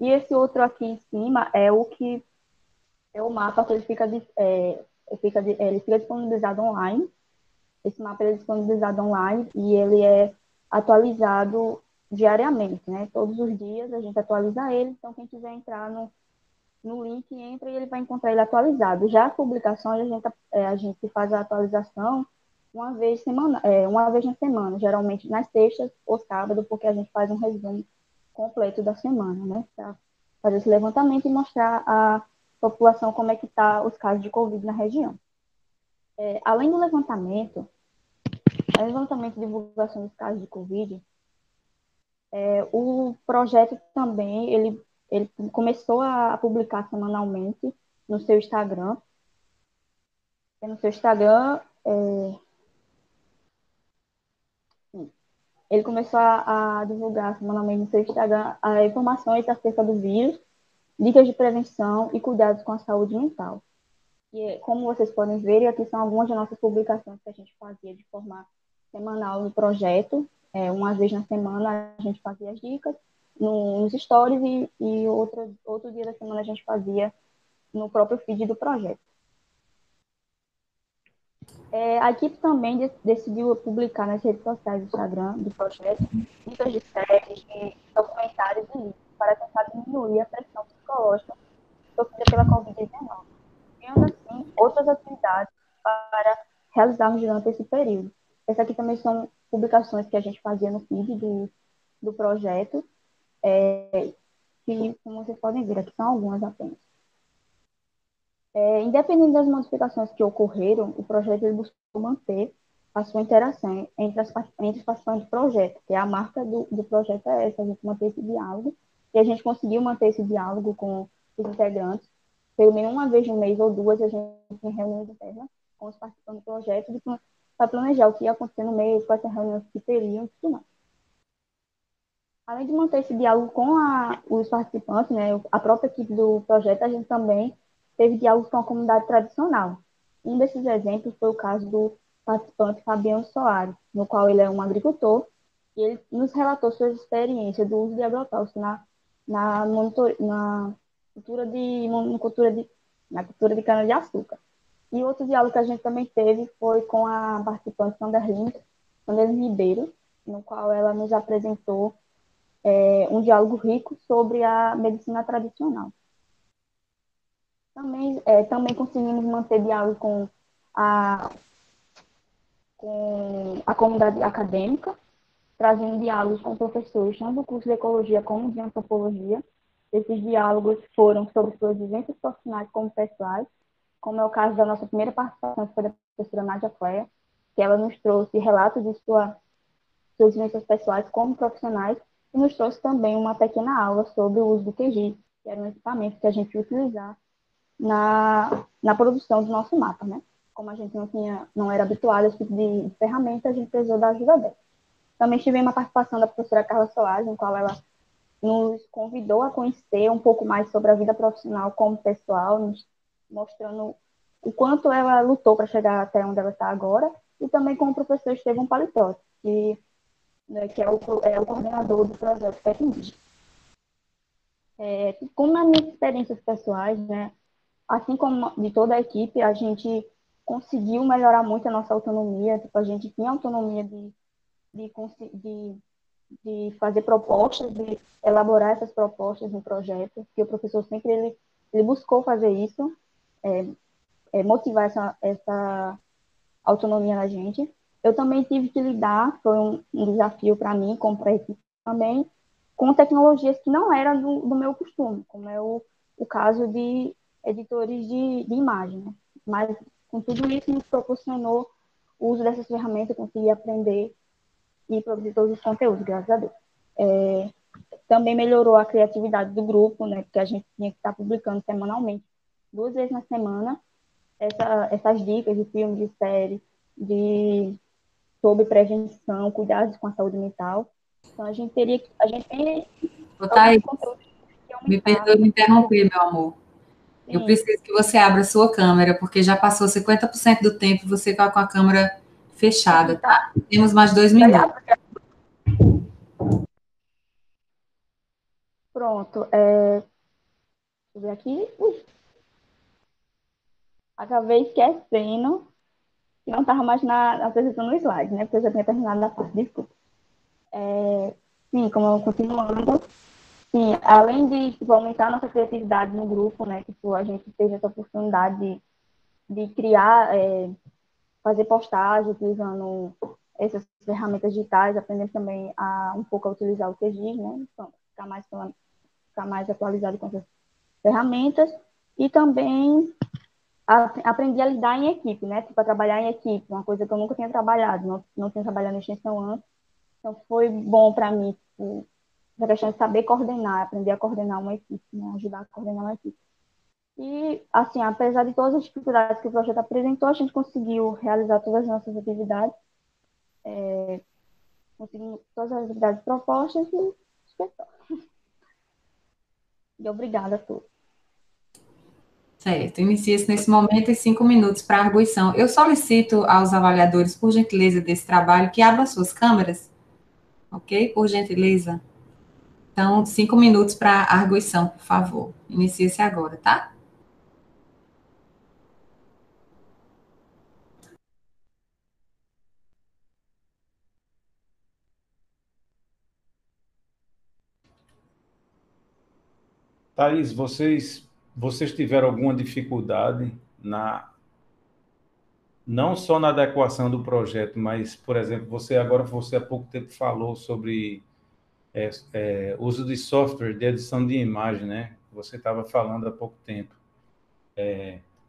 E esse outro aqui em cima é o mapa que ele fica disponibilizado online. Esse mapa é disponibilizado online e ele é atualizado diariamente, né? Todos os dias a gente atualiza ele, então quem quiser entrar no link, entra e ele vai encontrar ele atualizado. Já as publicações, a gente faz a atualização uma vez na semana, geralmente nas sextas ou sábado, porque a gente faz um resumo completo da semana, né? Para fazer esse levantamento e mostrar à população como é que está os casos de Covid na região. Além do levantamento e divulgação dos casos de Covid, o projeto também, ele começou a publicar semanalmente no seu Instagram. No seu Instagram, ele começou a divulgar semanalmente no seu Instagram informações acerca do vírus, dicas de prevenção e cuidados com a saúde mental. E, como vocês podem ver, aqui são algumas das nossas publicações que a gente fazia de forma semanal no projeto. Uma vez na semana a gente fazia as dicas nos stories e outro dia da semana a gente fazia no próprio feed do projeto. A equipe também decidiu publicar nas redes sociais do Instagram do projeto dicas de séries, de documentários e livros para tentar diminuir a pressão psicológica sofrida pela Covid-19. Tendo, assim, outras atividades para realizarmos durante esse período. Essas aqui também são publicações que a gente fazia no feed do projeto, que, como vocês podem ver, aqui são algumas apenas. Independente das modificações que ocorreram, o projeto ele buscou manter a sua interação entre os participantes do projeto, que é a marca do projeto é essa, a gente manter esse diálogo, e a gente conseguiu manter esse diálogo com os integrantes. Pelo menos uma vez no mês ou duas, a gente tem reuniões internas com os participantes do projeto para planejar o que ia acontecer no mês, quais as reuniões que teriam e tudo mais. Além de manter esse diálogo com os participantes, né, a própria equipe do projeto, a gente também teve diálogo com a comunidade tradicional. Um desses exemplos foi o caso do participante Fabiano Soares, no qual ele é um agricultor, e ele nos relatou suas experiências do uso de agrotóxicos na cultura de cana-de-açúcar. E outro diálogo que a gente também teve foi com a participante Sanderlin Ribeiro, no qual ela nos apresentou um diálogo rico sobre a medicina tradicional. Também conseguimos manter diálogo com a comunidade acadêmica, trazendo diálogos com professores, tanto do curso de Ecologia como de Antropologia. Esses diálogos foram sobre suas vivências profissionais como pessoais, como é o caso da nossa primeira participação, que foi da professora Nádia Cleia, que ela nos trouxe relatos de suas vivências pessoais como profissionais, e nos trouxe também uma pequena aula sobre o uso do QGIS, que era um equipamento que a gente ia utilizar na produção do nosso mapa, né? Como a gente não era habituado a esse tipo de ferramenta, a gente precisou da ajuda dela. Também tivemos uma participação da professora Carla Soares, em qual ela nos convidou a conhecer um pouco mais sobre a vida profissional como pessoal, nos mostrando o quanto ela lutou para chegar até onde ela está agora, e também com o professor Estevão Palitrotti, que é o coordenador do projeto PECMIG. Como nas minhas experiências pessoais, né, assim como de toda a equipe, a gente conseguiu melhorar muito a nossa autonomia. Tipo, a gente tinha autonomia de fazer propostas, de elaborar essas propostas no projeto, que o professor sempre ele buscou fazer isso, motivar essa autonomia na gente. Eu também tive que lidar, foi um desafio para mim, como para a equipe também, com tecnologias que não eram do meu costume, como é o caso de editores de imagem, né? Mas, com tudo isso, nos proporcionou o uso dessas ferramentas, conseguir aprender e produzir todos os conteúdos, graças a Deus. Também melhorou a criatividade do grupo, né? Porque a gente tinha que estar publicando semanalmente, 2 vezes na semana, essas dicas de filme, de série, sobre prevenção, cuidados com a saúde mental. Então, a gente tem Thaís, conteúdos que me aumentar. perdoe me interromper, meu amor. Sim. Eu preciso que você abra a sua câmera, porque já passou 50% do tempo e você está com a câmera fechada, tá? Temos mais 2 minutos. Pronto. Deixa eu ver aqui. Acabei esquecendo que não estava mais apresentando o slide, né? Porque eu já tinha terminado a parte, desculpa. Sim, como eu continuando, sim, além de aumentar a nossa criatividade no grupo, né? Tipo, a gente teve essa oportunidade de criar, fazer postagem utilizando essas ferramentas digitais, aprendendo também um pouco a utilizar o QGIS, né? Então, ficar mais atualizado com essas ferramentas. E também aprendi a lidar em equipe, né? Tipo, a trabalhar em equipe, uma coisa que eu nunca tinha trabalhado, não tinha trabalhado em extensão antes. Então, foi bom para mim, tipo, essa questão de saber coordenar, aprender a coordenar uma equipe, né? Ajudar a coordenar uma equipe. E, assim, apesar de todas as dificuldades que o projeto apresentou, a gente conseguiu realizar todas as nossas atividades, conseguimos todas as atividades propostas e acho que é só. E obrigada a todos. Certo, inicia-se nesse momento em 5 minutos para a arguição. Eu solicito aos avaliadores, por gentileza, desse trabalho, que abram suas câmeras, ok? Por gentileza. Então, 5 minutos para a arguição, por favor. Inicia-se agora, tá? Thaís, vocês tiveram alguma dificuldade não só na adequação do projeto, mas, por exemplo, você há pouco tempo falou sobre uso de software de edição de imagem, né? Você estava falando há pouco tempo.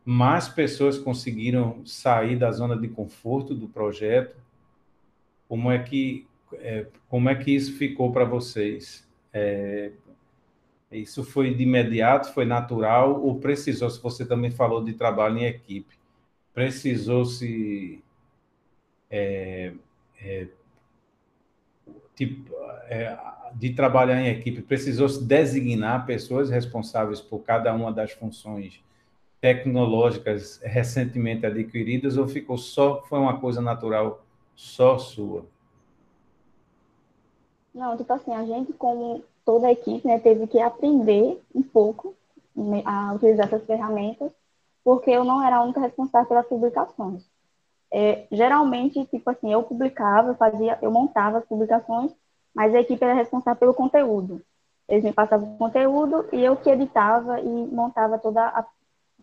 Mais pessoas conseguiram sair da zona de conforto do projeto? Como é que isso ficou para vocês? Isso foi de imediato, foi natural, ou precisou, se você também falou de trabalho em equipe, precisou-se de trabalhar em equipe, precisou-se designar pessoas responsáveis por cada uma das funções tecnológicas recentemente adquiridas, ou foi uma coisa natural só sua? Não, tipo assim, a gente, como toda a equipe, né, teve que aprender um pouco, né, a utilizar essas ferramentas, porque eu não era a única responsável pelas publicações. Geralmente, tipo assim, eu montava as publicações, mas a equipe era responsável pelo conteúdo. Eles me passavam o conteúdo e eu que editava e montava toda a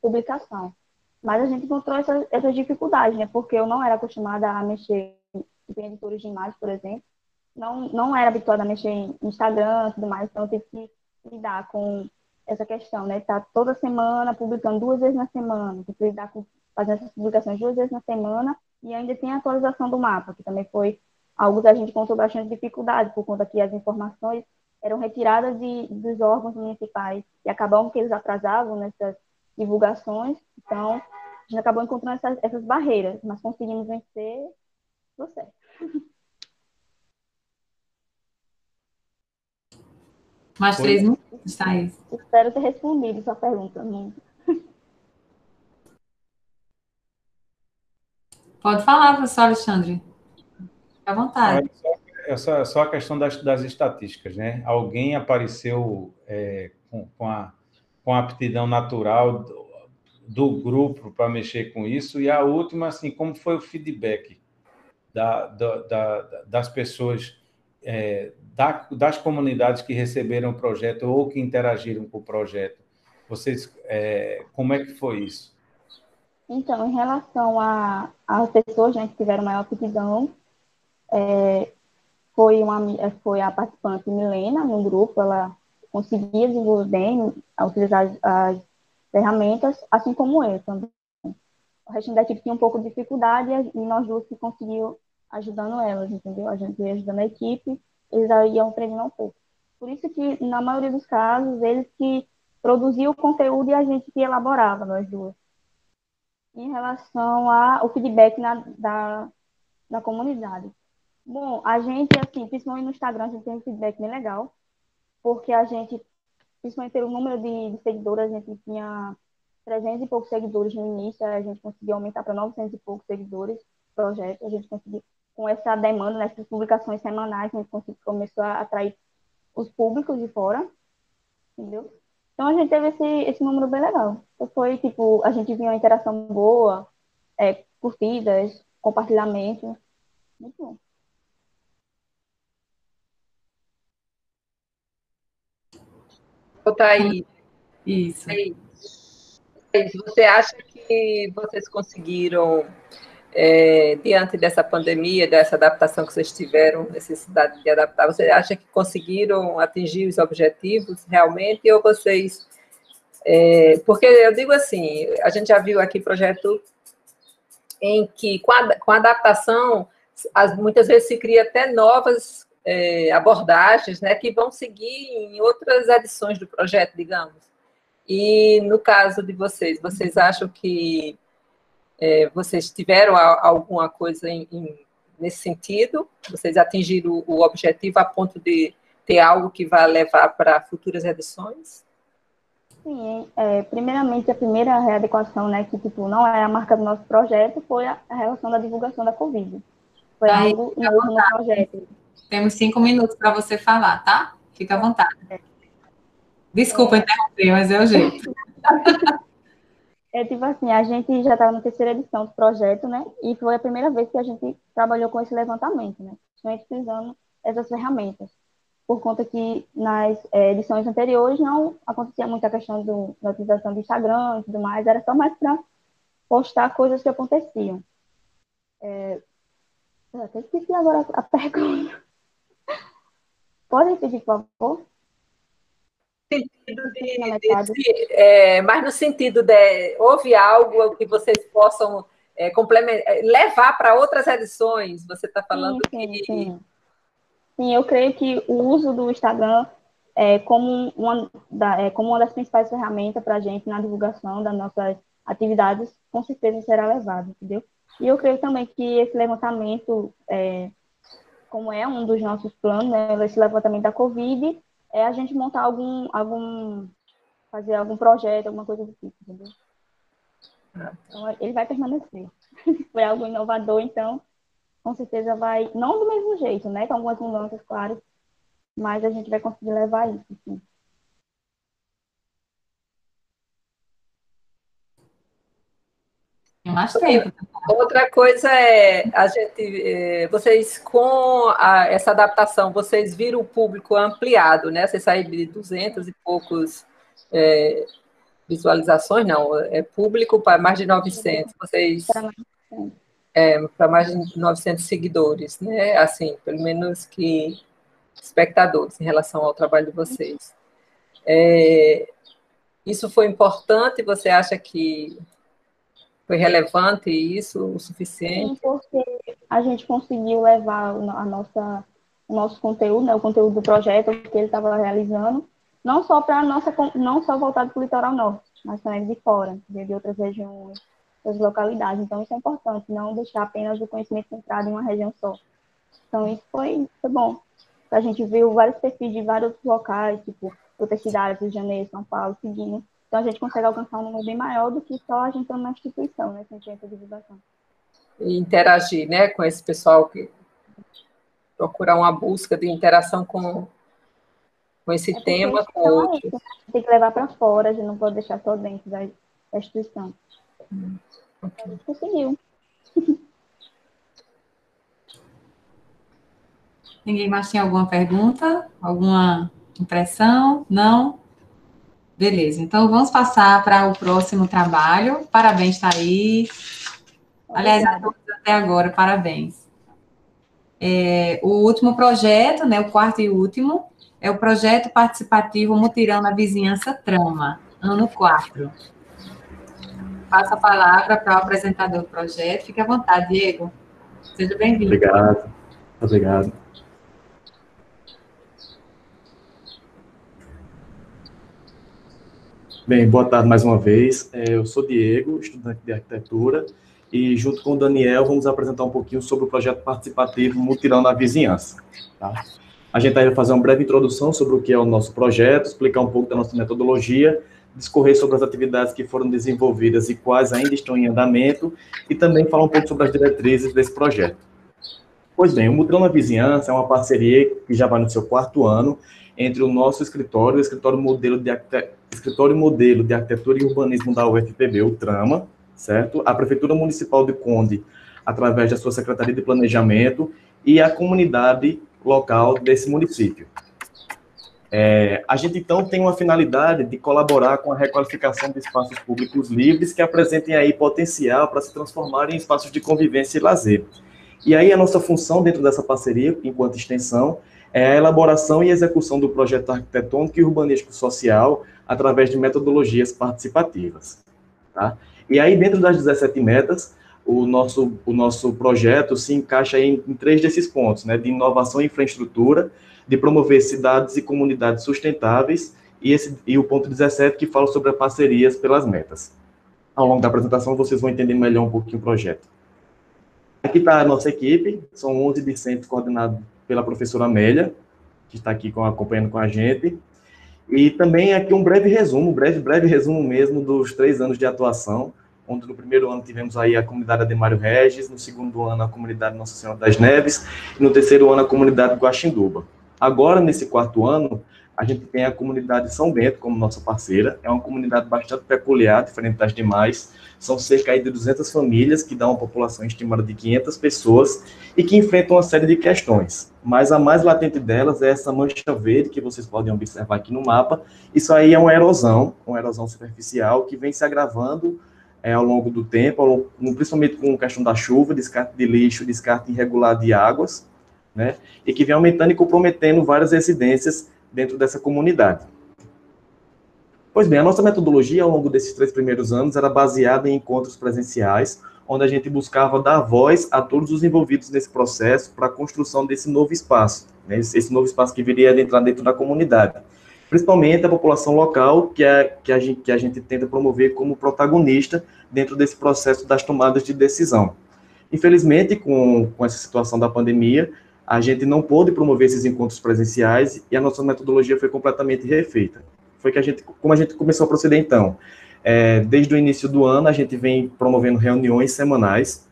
publicação. Mas a gente encontrou essas dificuldades, né? Porque eu não era acostumada a mexer em editores de imagem, por exemplo. Não era habituada a mexer em Instagram e tudo mais, então eu tive que lidar com essa questão, né? Tá toda semana publicando 2 vezes na semana, tive que lidar com fazendo essas publicações 2 vezes na semana, e ainda tem a atualização do mapa, que também foi algo que a gente encontrou bastante dificuldade, por conta que as informações eram retiradas dos órgãos municipais, e acabavam que eles atrasavam nessas divulgações, então a gente acabou encontrando essas barreiras, mas conseguimos vencer, deu certo. Mais 3 minutos, Thaís. Espero ter respondido sua pergunta. Pode falar, professor Alexandre. Fique à vontade. Só a questão das estatísticas, né? Alguém apareceu com a aptidão natural do grupo para mexer com isso, e a última, assim, como foi o feedback das pessoas, das comunidades que receberam o projeto ou que interagiram com o projeto? Vocês, como é que foi isso? Então, em relação às pessoas, né, que tiveram maior aptidão, foi a participante Milena, no grupo. Ela conseguia desenvolver bem, a utilizar as ferramentas, assim como eu também. O resto da equipe tinha um pouco de dificuldade, e nós duas que conseguiu ajudando elas, entendeu? A gente ia ajudando a equipe, eles iam aprendendo um pouco. Por isso que, na maioria dos casos, eles que produziam o conteúdo e a gente que elaborava, nós duas. Em relação ao feedback da comunidade. Bom, a gente, assim, principalmente no Instagram, a gente tem um feedback bem legal, porque a gente, principalmente pelo número de seguidores, a gente tinha 300 e poucos seguidores no início, a gente conseguiu aumentar para 900 e poucos seguidores no projeto, a gente conseguiu, com essa demanda, nessas publicações semanais, a gente começou a atrair os públicos de fora, entendeu? Então, a gente teve esse número bem legal. Então, foi, tipo, a gente viu uma interação boa, curtidas, compartilhamento, muito bom. Thaís, Isso. Thaís, você acha que vocês conseguiram, diante dessa pandemia, dessa adaptação que vocês tiveram, necessidade de adaptar, você acha que conseguiram atingir os objetivos realmente, ou vocês... porque eu digo assim, a gente já viu aqui projeto em que, com a adaptação, muitas vezes se cria até novas abordagens, né, que vão seguir em outras edições do projeto, digamos. E no caso de vocês acham que vocês tiveram alguma coisa nesse sentido? Vocês atingiram o objetivo a ponto de ter algo que vai levar para futuras edições? Sim, primeiramente, a primeira readequação, né, que, tipo, não é a marca do nosso projeto, foi a relação da divulgação da Covid. Foi Aí, algo novo no projeto. temos 5 minutos para você falar, tá? Fica à vontade. Desculpa interromper, mas é o jeito. Tipo assim, a gente já estava na terceira edição do projeto, né? E foi a primeira vez que a gente trabalhou com esse levantamento, né? Justamente utilizando essas ferramentas. Por conta que nas edições anteriores não acontecia muita questão da utilização do Instagram e tudo mais, era só mais para postar coisas que aconteciam. Eu até esqueci agora a pergunta. Pode repetir, por favor? Mas no sentido de houve algo que vocês possam levar para outras edições? Você está falando sim. Sim, eu creio que o uso do Instagram como uma das principais ferramentas para a gente na divulgação das nossas atividades, com certeza será levado, entendeu? E eu creio também que esse levantamento, como é um dos nossos planos, né, esse levantamento da Covid, é a gente montar fazer algum projeto, alguma coisa do tipo, entendeu? Então, ele vai permanecer. Foi algo inovador, então, com certeza vai, não do mesmo jeito, né, com algumas mudanças, claro, mas a gente vai conseguir levar isso, sim. Tem mais tempo. Outra coisa vocês com essa adaptação, vocês viram o público ampliado, né? Vocês saíram de 200 e poucos visualizações, não, público para mais de 900, vocês para mais de 900 seguidores, né? Assim, pelo menos que espectadores em relação ao trabalho de vocês. Isso foi importante? Você acha que foi relevante isso, o suficiente? Sim, porque a gente conseguiu levar o nosso conteúdo, né, o conteúdo do projeto que ele estava realizando, não só voltado para o litoral norte, mas também de fora, de outras regiões, outras localidades. Então, isso é importante, não deixar apenas o conhecimento centrado em uma região só. Então, isso foi bom. A gente viu vários perfis de vários locais, tipo, outras cidades, Rio de Janeiro, São Paulo, seguindo. Então, a gente consegue alcançar um número bem maior do que só a gente estando na instituição, né, sem ter essa divulgação. E interagir, né, com esse pessoal, que procurar uma busca de interação com esse tema, com outros. Tem que levar para fora, a gente não pode deixar só dentro da instituição. Okay. Conseguiu. Ninguém mais tinha alguma pergunta? Alguma impressão? Não? Beleza, então vamos passar para o próximo trabalho. Parabéns, Thaís. Aliás, a todos até agora, parabéns. O último projeto, né, o quarto e último, é o projeto participativo Mutirão na Vizinhança Trama, ano 4. Passo a palavra para o apresentador do projeto. Fique à vontade, Diego. Seja bem-vindo. Obrigado. Bem, boa tarde mais uma vez. Eu sou Diego, estudante de arquitetura, e junto com o Daniel vamos apresentar um pouquinho sobre o projeto participativo Mutirão na Vizinhança. Tá? A gente vai fazer uma breve introdução sobre o que é o nosso projeto, explicar um pouco da nossa metodologia, discorrer sobre as atividades que foram desenvolvidas e quais ainda estão em andamento, e também falar um pouco sobre as diretrizes desse projeto. Pois bem, o Mutirão na Vizinhança é uma parceria que já vai no seu 4º ano entre o nosso escritório, o Escritório Modelo de Arquitetura e Urbanismo da UFPB, o TRAMA, certo? A Prefeitura Municipal de Conde, através da sua Secretaria de Planejamento, e a comunidade local desse município. A gente, então, tem uma finalidade de colaborar com a requalificação de espaços públicos livres que apresentem aí potencial para se transformarem em espaços de convivência e lazer. E aí a nossa função dentro dessa parceria, enquanto extensão, é a elaboração e execução do projeto arquitetônico e urbanístico social através de metodologias participativas. Tá? E aí, dentro das 17 metas, o nosso projeto se encaixa em 3 desses pontos, né? De inovação e infraestrutura, de promover cidades e comunidades sustentáveis, e o ponto 17, que fala sobre parcerias pelas metas. Ao longo da apresentação, vocês vão entender melhor um pouquinho o projeto. Aqui está a nossa equipe, são 11 discentes coordenados pela professora Amélia, que está aqui acompanhando com a gente. E também aqui um breve resumo, breve resumo mesmo dos 3 anos de atuação, onde no primeiro ano tivemos aí a comunidade Ademário Regis, no segundo ano a comunidade Nossa Senhora das Neves, e no terceiro ano a comunidade Guaxinduba. Agora, nesse 4º ano, a gente tem a comunidade São Bento como nossa parceira. É uma comunidade bastante peculiar, diferente das demais. São cerca de 200 famílias, que dá uma população estimada de 500 pessoas, e que enfrentam uma série de questões. Mas a mais latente delas é essa mancha verde, que vocês podem observar aqui no mapa. Isso aí é uma erosão superficial, que vem se agravando ao longo do tempo, principalmente com a questão da chuva, descarte de lixo, descarte irregular de águas, né? E que vem aumentando e comprometendo várias residências dentro dessa comunidade. Pois bem, a nossa metodologia ao longo desses 3 primeiros anos era baseada em encontros presenciais, onde a gente buscava dar voz a todos os envolvidos nesse processo para a construção desse novo espaço, né? Esse novo espaço que viria a entrar dentro da comunidade. Principalmente a população local, que a gente tenta promover como protagonista dentro desse processo das tomadas de decisão. Infelizmente, com essa situação da pandemia, a gente não pôde promover esses encontros presenciais e a nossa metodologia foi completamente refeita. Foi como a gente começou a proceder, então. Desde o início do ano, a gente vem promovendo reuniões semanais,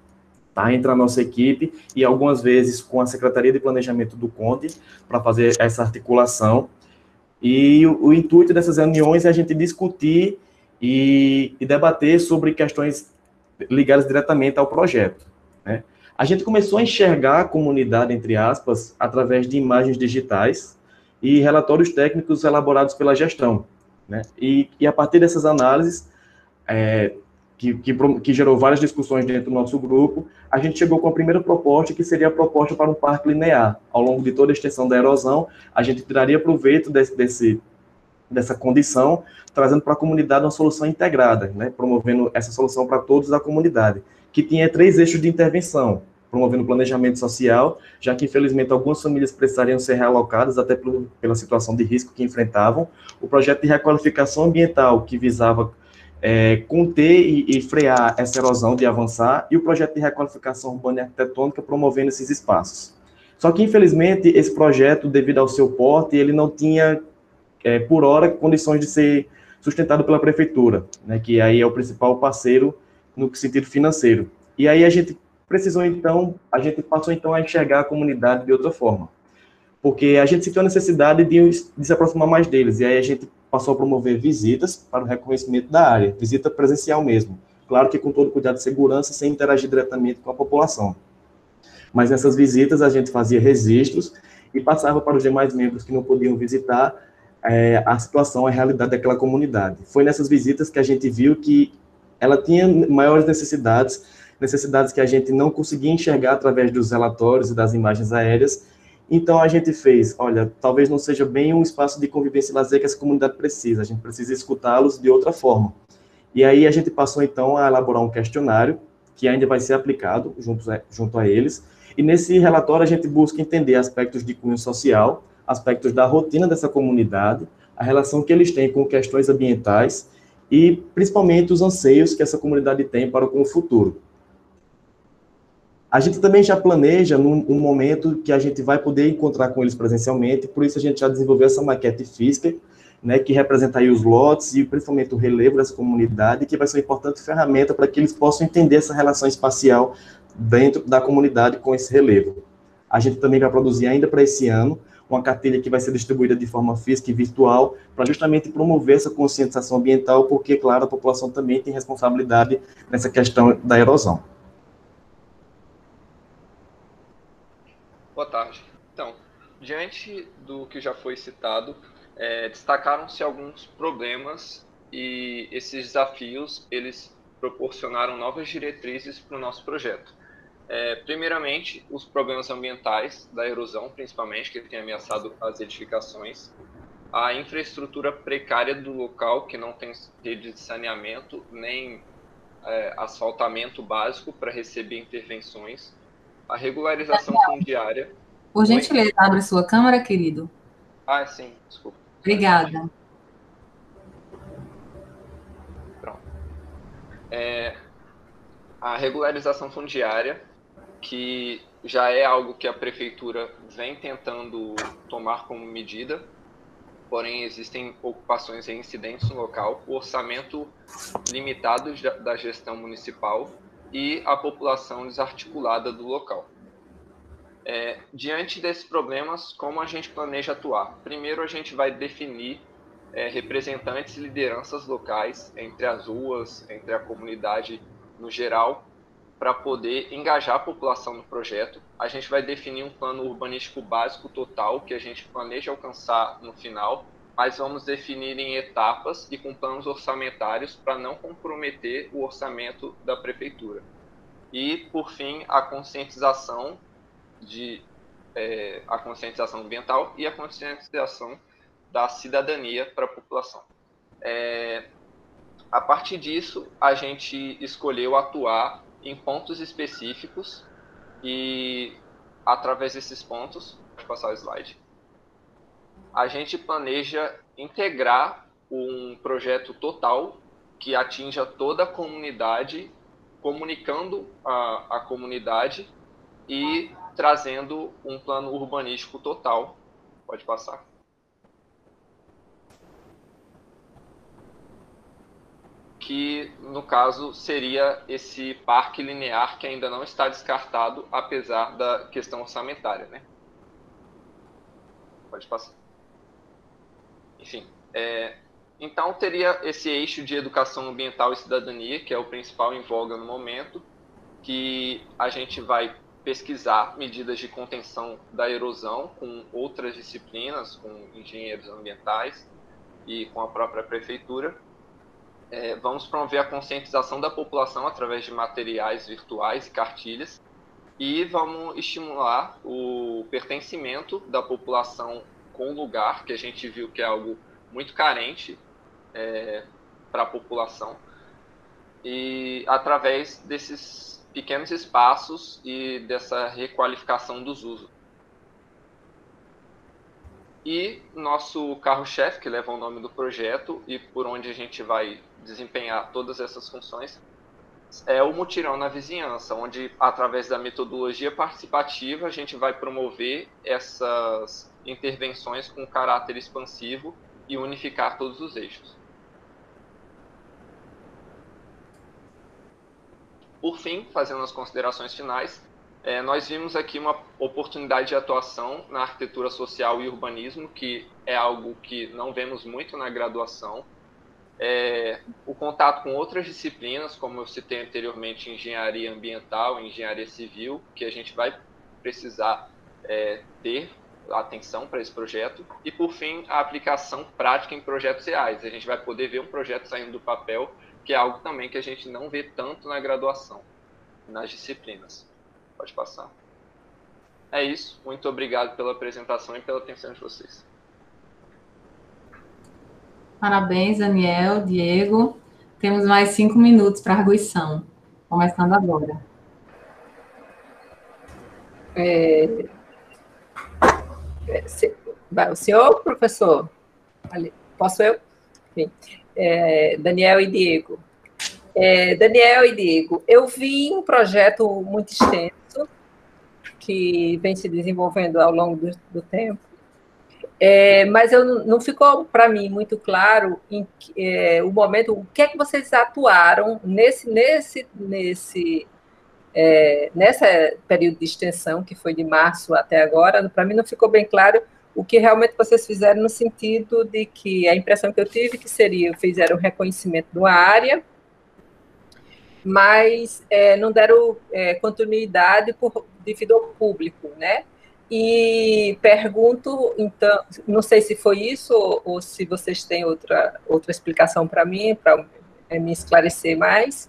tá, entre a nossa equipe e algumas vezes com a Secretaria de Planejamento do Conde, para fazer essa articulação. E o intuito dessas reuniões é a gente discutir e debater sobre questões ligadas diretamente ao projeto, né? A gente começou a enxergar a comunidade, entre aspas, através de imagens digitais e relatórios técnicos elaborados pela gestão, né? E a partir dessas análises, que gerou várias discussões dentro do nosso grupo, a gente chegou com a primeira proposta, que seria a proposta para um parque linear. Ao longo de toda a extensão da erosão, a gente tiraria proveito dessa condição, trazendo para a comunidade uma solução integrada, né, promovendo essa solução para todos da comunidade, que tinha 3 eixos de intervenção, promovendo planejamento social, já que, infelizmente, algumas famílias precisariam ser realocadas, até pela situação de risco que enfrentavam, o projeto de requalificação ambiental, que visava conter e frear essa erosão de avançar, e o projeto de requalificação urbana e arquitetônica promovendo esses espaços. Só que, infelizmente, esse projeto, devido ao seu porte, ele não tinha, por hora, condições de ser sustentado pela prefeitura, né, que aí é o principal parceiro no sentido financeiro. E aí a gente passou então a enxergar a comunidade de outra forma, porque a gente sentiu a necessidade de se aproximar mais deles, e aí a gente passou a promover visitas para o reconhecimento da área, visita presencial mesmo, claro que com todo cuidado de segurança, sem interagir diretamente com a população. Mas nessas visitas a gente fazia registros e passava para os demais membros que não podiam visitar a situação, a realidade daquela comunidade. Foi nessas visitas que a gente viu que ela tinha maiores necessidades que a gente não conseguia enxergar através dos relatórios e das imagens aéreas. Então, a gente fez, olha, talvez não seja bem um espaço de convivência e lazer que essa comunidade precisa, a gente precisa escutá-los de outra forma. E aí, a gente passou, então, a elaborar um questionário, que ainda vai ser aplicado junto a eles, e nesse relatório a gente busca entender aspectos de cunho social, aspectos da rotina dessa comunidade, a relação que eles têm com questões ambientais, e, principalmente, os anseios que essa comunidade tem para com o futuro. A gente também já planeja um momento que a gente vai poder encontrar com eles presencialmente, por isso a gente já desenvolveu essa maquete física, né, que representa aí os lotes e principalmente o relevo dessa comunidade, que vai ser uma importante ferramenta para que eles possam entender essa relação espacial dentro da comunidade com esse relevo. A gente também vai produzir ainda para esse ano uma cartilha que vai ser distribuída de forma física e virtual, para justamente promover essa conscientização ambiental, porque, claro, a população também tem responsabilidade nessa questão da erosão. Boa tarde. Então, diante do que já foi citado, destacaram-se alguns problemas e esses desafios, eles proporcionaram novas diretrizes para o nosso projeto. Primeiramente, os problemas ambientais, da erosão principalmente, que tem ameaçado as edificações, a infraestrutura precária do local, que não tem rede de saneamento, nem asfaltamento básico para receber intervenções, a regularização fundiária... Por gentileza, abre sua câmera, querido. Ah, sim, desculpa. Obrigada. Pronto. A regularização fundiária, que já é algo que a prefeitura vem tentando tomar como medida, porém existem ocupações reincidentes no local, o orçamento limitado da gestão municipal e a população desarticulada do local. Diante desses problemas, como a gente planeja atuar? Primeiro, a gente vai definir representantes e lideranças locais entre as ruas, entre a comunidade no geral, para poder engajar a população no projeto. A gente vai definir um plano urbanístico básico total que a gente planeja alcançar no final, mas vamos definir em etapas e com planos orçamentários para não comprometer o orçamento da prefeitura. E, por fim, a conscientização ambiental e a conscientização da cidadania para a população. A partir disso, a gente escolheu atuar em pontos específicos e, através desses pontos, pode passar o slide, a gente planeja integrar um projeto total que atinja toda a comunidade, comunicando a comunidade e trazendo um plano urbanístico total. Pode passar. Que, no caso, seria esse parque linear que ainda não está descartado, apesar da questão orçamentária, né? Pode passar. Enfim, então teria esse eixo de educação ambiental e cidadania, que é o principal em voga no momento, que a gente vai pesquisar medidas de contenção da erosão com outras disciplinas, com engenheiros ambientais e com a própria prefeitura. Vamos promover a conscientização da população através de materiais virtuais e cartilhas e vamos estimular o pertencimento da população com o lugar, que a gente viu que é algo muito carente para a população, e através desses pequenos espaços e dessa requalificação dos usos. E nosso carro-chefe, que leva o nome do projeto e por onde a gente vai desempenhar todas essas funções, é o mutirão na vizinhança, onde, através da metodologia participativa, a gente vai promover essas intervenções com caráter expansivo e unificar todos os eixos. Por fim, fazendo as considerações finais, nós vimos aqui uma oportunidade de atuação na arquitetura social e urbanismo, que é algo que não vemos muito na graduação. O contato com outras disciplinas, como eu citei anteriormente, engenharia ambiental, engenharia civil, que a gente vai precisar ter atenção para esse projeto. E, por fim, a aplicação prática em projetos reais. A gente vai poder ver um projeto saindo do papel, que é algo também que a gente não vê tanto na graduação, nas disciplinas. Pode passar. É isso. Muito obrigado pela apresentação e pela atenção de vocês. Parabéns, Daniel, Diego. Temos mais 5 minutos para a arguição. Começando agora. O senhor, professor? Posso eu? Sim. Daniel e Diego. Daniel e Diego, eu vi um projeto muito extenso que vem se desenvolvendo ao longo do tempo, mas não ficou para mim muito claro o momento, o que é que vocês atuaram nesse período de extensão, que foi de março até agora. Para mim não ficou bem claro o que realmente vocês fizeram, no sentido de que a impressão que eu tive que fizeram um reconhecimento de uma área, mas não deram continuidade devido ao público, né? E pergunto, então, não sei se foi isso ou se vocês têm outra explicação para mim, para me esclarecer mais,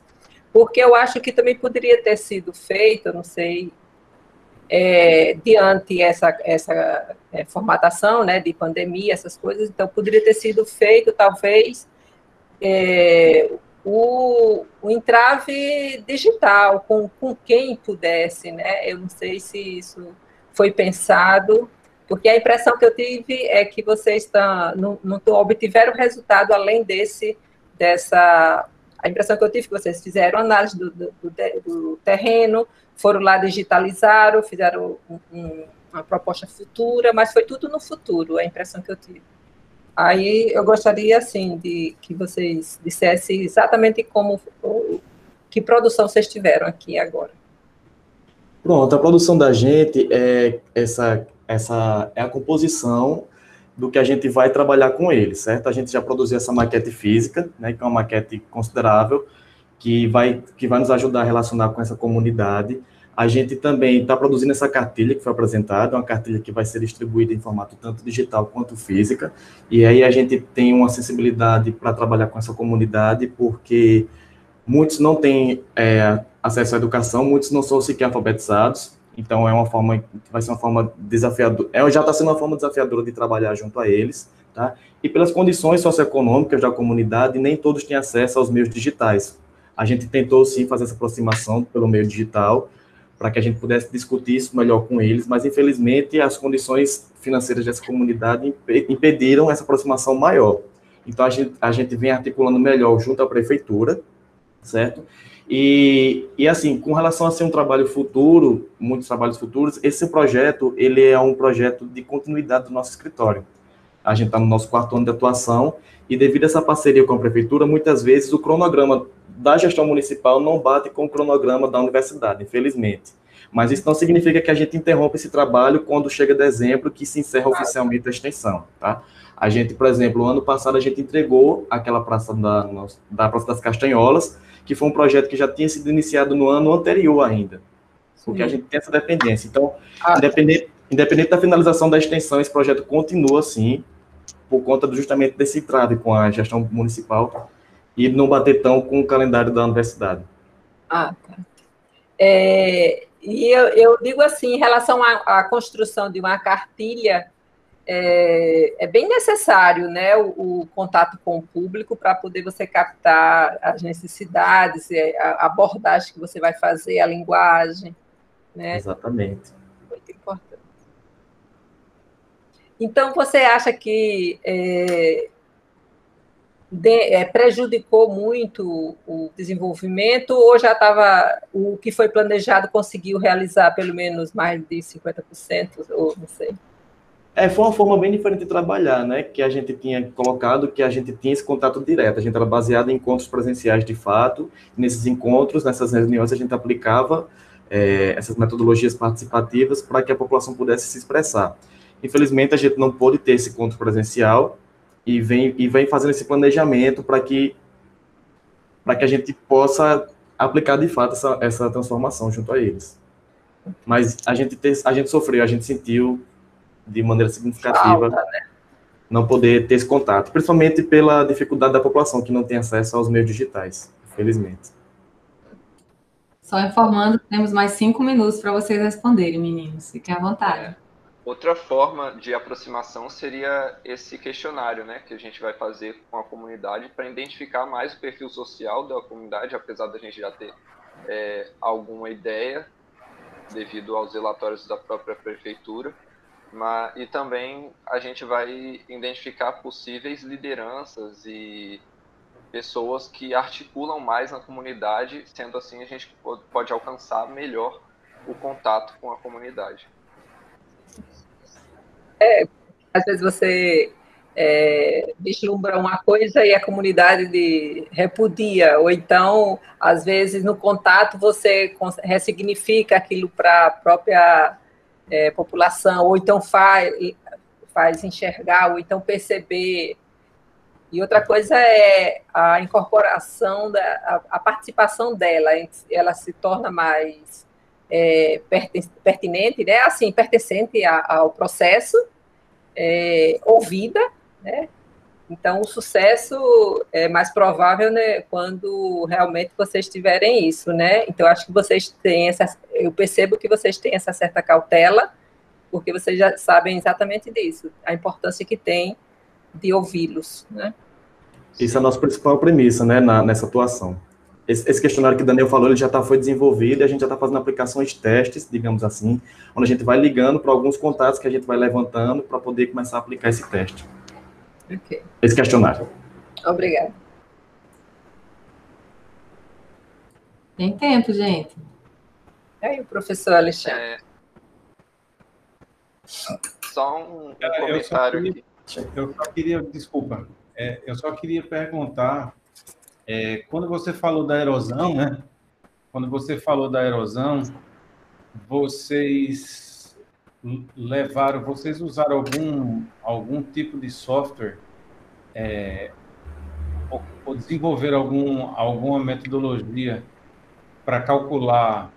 porque eu acho que também poderia ter sido feito, não sei, diante essa formatação, né, de pandemia, essas coisas, então poderia ter sido feito, talvez, o entrave digital, com quem pudesse, né? Eu não sei se isso foi pensado, porque a impressão que eu tive é que vocês não obtiveram resultado além a impressão que eu tive é que vocês fizeram análise do terreno, foram lá, digitalizaram, fizeram uma proposta futura, mas foi tudo no futuro, a impressão que eu tive. Aí eu gostaria, assim, de que vocês dissessem exatamente que produção vocês tiveram aqui agora. Pronto, a produção da gente é é a composição do que a gente vai trabalhar com eles, certo? A gente já produziu essa maquete física, né, que é uma maquete considerável, que vai nos ajudar a relacionar com essa comunidade. A gente também está produzindo essa cartilha que foi apresentada, uma cartilha que vai ser distribuída em formato tanto digital quanto física, e aí a gente tem uma sensibilidade para trabalhar com essa comunidade, porque muitos não têm acesso à educação, muitos não são sequer alfabetizados, então vai ser uma forma desafiadora, já está sendo uma forma desafiadora de trabalhar junto a eles, tá? E pelas condições socioeconômicas da comunidade, nem todos têm acesso aos meios digitais. A gente tentou, sim, fazer essa aproximação pelo meio digital, para que a gente pudesse discutir isso melhor com eles, mas, infelizmente, as condições financeiras dessa comunidade impediram essa aproximação maior. Então, a gente vem articulando melhor junto à prefeitura, certo? E assim, com relação a ser um trabalho futuro, muitos trabalhos futuros, esse projeto, ele é um projeto de continuidade do nosso escritório. A gente está no nosso 4º ano de atuação, e devido a essa parceria com a prefeitura, muitas vezes o cronograma da gestão municipal não bate com o cronograma da universidade, infelizmente. Mas isso não significa que a gente interrompa esse trabalho quando chega dezembro, que se encerra oficialmente a extensão, tá? A gente, por exemplo, ano passado a gente entregou aquela praça da Praça das Castanholas, que foi um projeto que já tinha sido iniciado no ano anterior ainda, porque a gente tem essa dependência. Então, independente da finalização da extensão, esse projeto continua assim, por conta justamente desse entrave com a gestão municipal e não bater tão com o calendário da universidade. Tá. E eu digo assim, em relação à construção de uma cartilha, é bem necessário, né, o contato com o público para poder você captar as necessidades, a abordagem que você vai fazer, a linguagem, né? Exatamente. Muito importante. Então, você acha que prejudicou muito o desenvolvimento, ou já estava, o que foi planejado conseguiu realizar pelo menos mais de 50%, ou não sei? Foi uma forma bem diferente de trabalhar, né? Que a gente tinha colocado, que a gente tinha esse contato direto. A gente era baseado em encontros presenciais de fato. Nesses encontros, nessas reuniões, a gente aplicava essas metodologias participativas para que a população pudesse se expressar. Infelizmente, a gente não pôde ter esse encontro presencial e vem fazendo esse planejamento para que a gente possa aplicar de fato essa transformação junto a eles. Mas a gente sofreu, a gente sentiu de maneira significativa não poder ter esse contato, principalmente pela dificuldade da população que não tem acesso aos meios digitais, infelizmente. Só informando que temos mais 5 minutos para vocês responderem, meninos. Fiquem à vontade. Outra forma de aproximação seria esse questionário, né, que a gente vai fazer com a comunidade para identificar mais o perfil social da comunidade, apesar da gente já ter alguma ideia devido aos relatórios da própria prefeitura. E também a gente vai identificar possíveis lideranças e pessoas que articulam mais na comunidade, sendo assim a gente pode alcançar melhor o contato com a comunidade. Às vezes você vislumbra uma coisa e a comunidade repudia, ou então, às vezes, no contato você ressignifica aquilo para a própria população, ou então faz enxergar, ou então perceber. E outra coisa é a incorporação, a participação dela, ela se torna mais pertinente, né? Assim, pertencente ao processo, ouvida, né? Então, o sucesso é mais provável, né, quando realmente vocês tiverem isso, né? Então, acho que vocês têm eu percebo que vocês têm essa certa cautela, porque vocês já sabem exatamente disso, a importância que tem de ouvi-los, né? Isso é a nossa principal premissa, né, nessa atuação. Esse questionário que o Daniel falou, ele já foi desenvolvido e a gente já está fazendo aplicações, testes, digamos assim, onde a gente vai ligando para alguns contatos que a gente vai levantando para poder começar a aplicar esse teste. Okay. Esse questionário. Obrigada. Tem tempo, gente. E aí, professor Alexandre? Só um comentário aqui. Eu só queria, desculpa, eu só queria perguntar, quando você falou da erosão, né? Quando você falou da erosão, vocês vocês usaram algum tipo de software ou desenvolveram alguma metodologia para calcular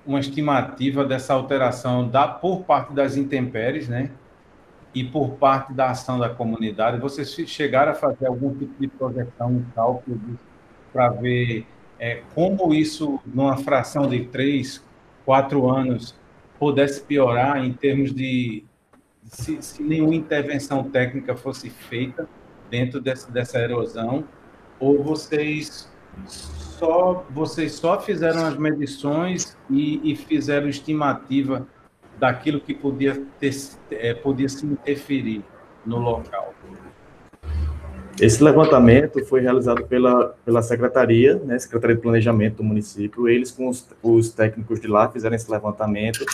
uma estimativa dessa alteração por parte das intempéries, né? E por parte da ação da comunidade, vocês chegaram a fazer algum tipo de projeção, um cálculo para ver como isso, numa fração de 3, 4 anos, pudesse piorar em termos de se nenhuma intervenção técnica fosse feita dentro dessa erosão, ou vocês só fizeram as medições e fizeram estimativa daquilo que podia se interferir no local? Esse levantamento foi realizado pela Secretaria, né, Secretaria de Planejamento do município. Eles, com os técnicos de lá, fizeram esse levantamento,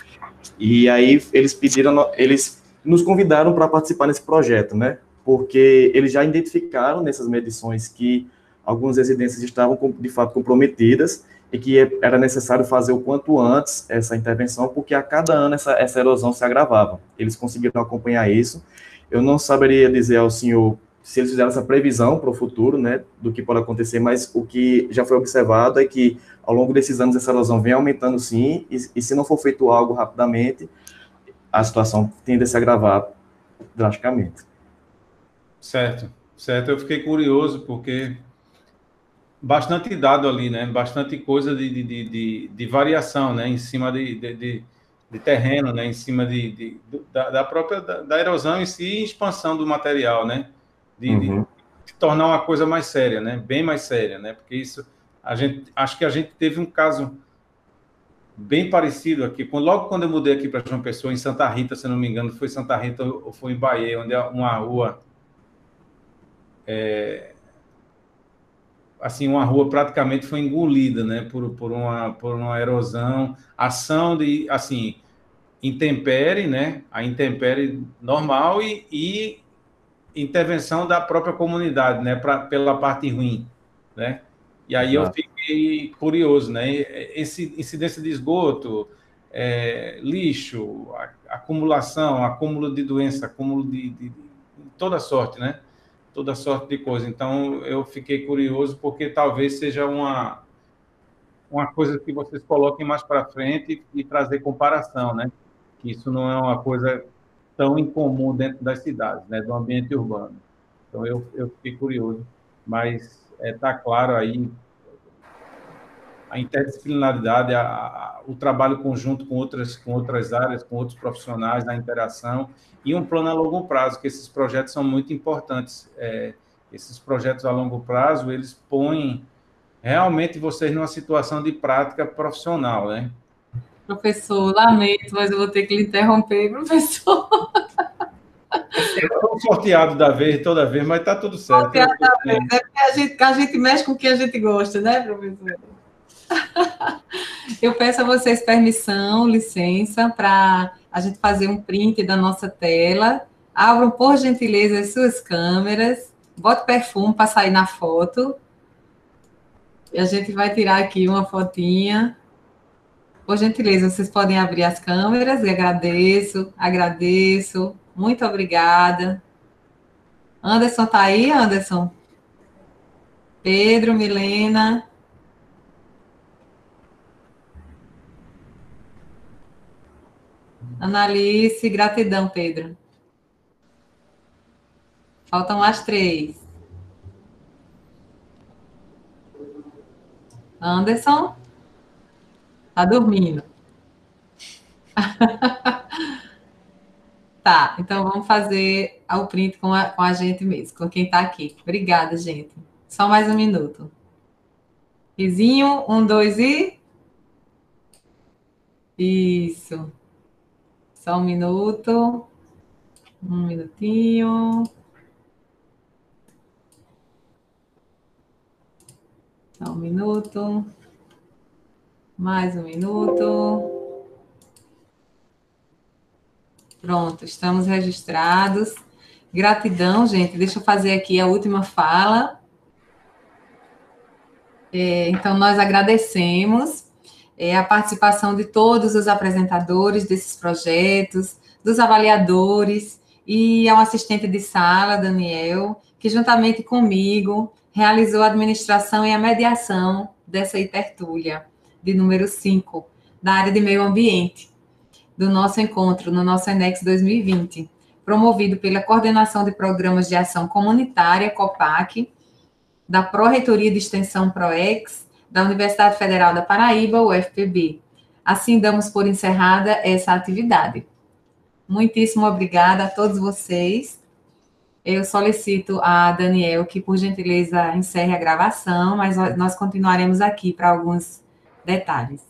e aí eles nos convidaram para participar nesse projeto, né, porque eles já identificaram nessas medições que algumas residências estavam, de fato, comprometidas, e que era necessário fazer o quanto antes essa intervenção, porque a cada ano essa erosão se agravava. Eles conseguiram acompanhar isso. Eu não saberia dizer ao senhor se eles fizeram essa previsão para o futuro, né, do que pode acontecer, mas o que já foi observado é que, ao longo desses anos, essa erosão vem aumentando, sim, e se não for feito algo rapidamente, a situação tende a se agravar drasticamente. Certo, certo. Eu fiquei curioso, porque bastante dado ali, né? Bastante coisa de variação, né? Em cima de terreno, né? Em cima da própria da erosão em si e expansão do material, né? De tornar uma coisa mais séria, né? Bem mais séria, né? Porque isso, acho que a gente teve um caso bem parecido aqui. Logo quando eu mudei aqui para João Pessoa, em Santa Rita, se não me engano, foi Santa Rita ou foi em Bahia, onde é uma rua... assim, uma rua praticamente foi engolida, né, por uma erosão, ação de, assim, intempérie, né, a intempérie normal e intervenção da própria comunidade, né, pela parte ruim, né, e aí eu fiquei curioso, né, esse incidência de esgoto, lixo, acumulação, acúmulo de doença, acúmulo de toda sorte, né, toda sorte de coisa. Então, eu fiquei curioso, porque talvez seja uma coisa que vocês coloquem mais para frente e trazer comparação, né? Que isso não é uma coisa tão incomum dentro das cidades, né? Do ambiente urbano. Então, eu fiquei curioso. Mas está claro aí a interdisciplinaridade, o trabalho conjunto com outras áreas, com outros profissionais, a interação, e um plano a longo prazo, que esses projetos são muito importantes. Esses projetos a longo prazo, eles põem realmente vocês numa situação de prática profissional, né? Professor, lamento, mas eu vou ter que lhe interromper, professor. Eu sou sorteado da vez, toda vez, mas está tudo certo. Sorteado da vez, é porque a gente mexe com o que a gente gosta, né, professor? Eu peço a vocês permissão, licença, para a gente fazer um print da nossa tela. Abram, por gentileza, as suas câmeras. Bote perfume para sair na foto. E a gente vai tirar aqui uma fotinha. Por gentileza, vocês podem abrir as câmeras. E agradeço. Muito obrigada. Anderson está aí, Anderson? Pedro, Milena... Analice, gratidão, Pedro. Faltam as 3. Anderson? Tá dormindo. Tá, então vamos fazer o print com a gente mesmo, com quem está aqui. Obrigada, gente. Só mais um minuto. Risinho, 1, 2 e... Isso. Só um minuto. Um minutinho. Só um minuto. Mais um minuto. Pronto, estamos registrados. Gratidão, gente. Deixa eu fazer aqui a última fala. Então, nós agradecemos a participação de todos os apresentadores desses projetos, dos avaliadores e ao assistente de sala, Daniel, que juntamente comigo realizou a administração e a mediação dessa tertúlia de número 5, da área de meio ambiente, do nosso encontro no nosso Enex 2020, promovido pela Coordenação de Programas de Ação Comunitária, COPAC, da Pró-Reitoria de Extensão PROEX, da Universidade Federal da Paraíba, UFPB. Assim, damos por encerrada essa atividade. Muitíssimo obrigada a todos vocês. Eu solicito a Daniel que, por gentileza, encerre a gravação, mas nós continuaremos aqui para alguns detalhes.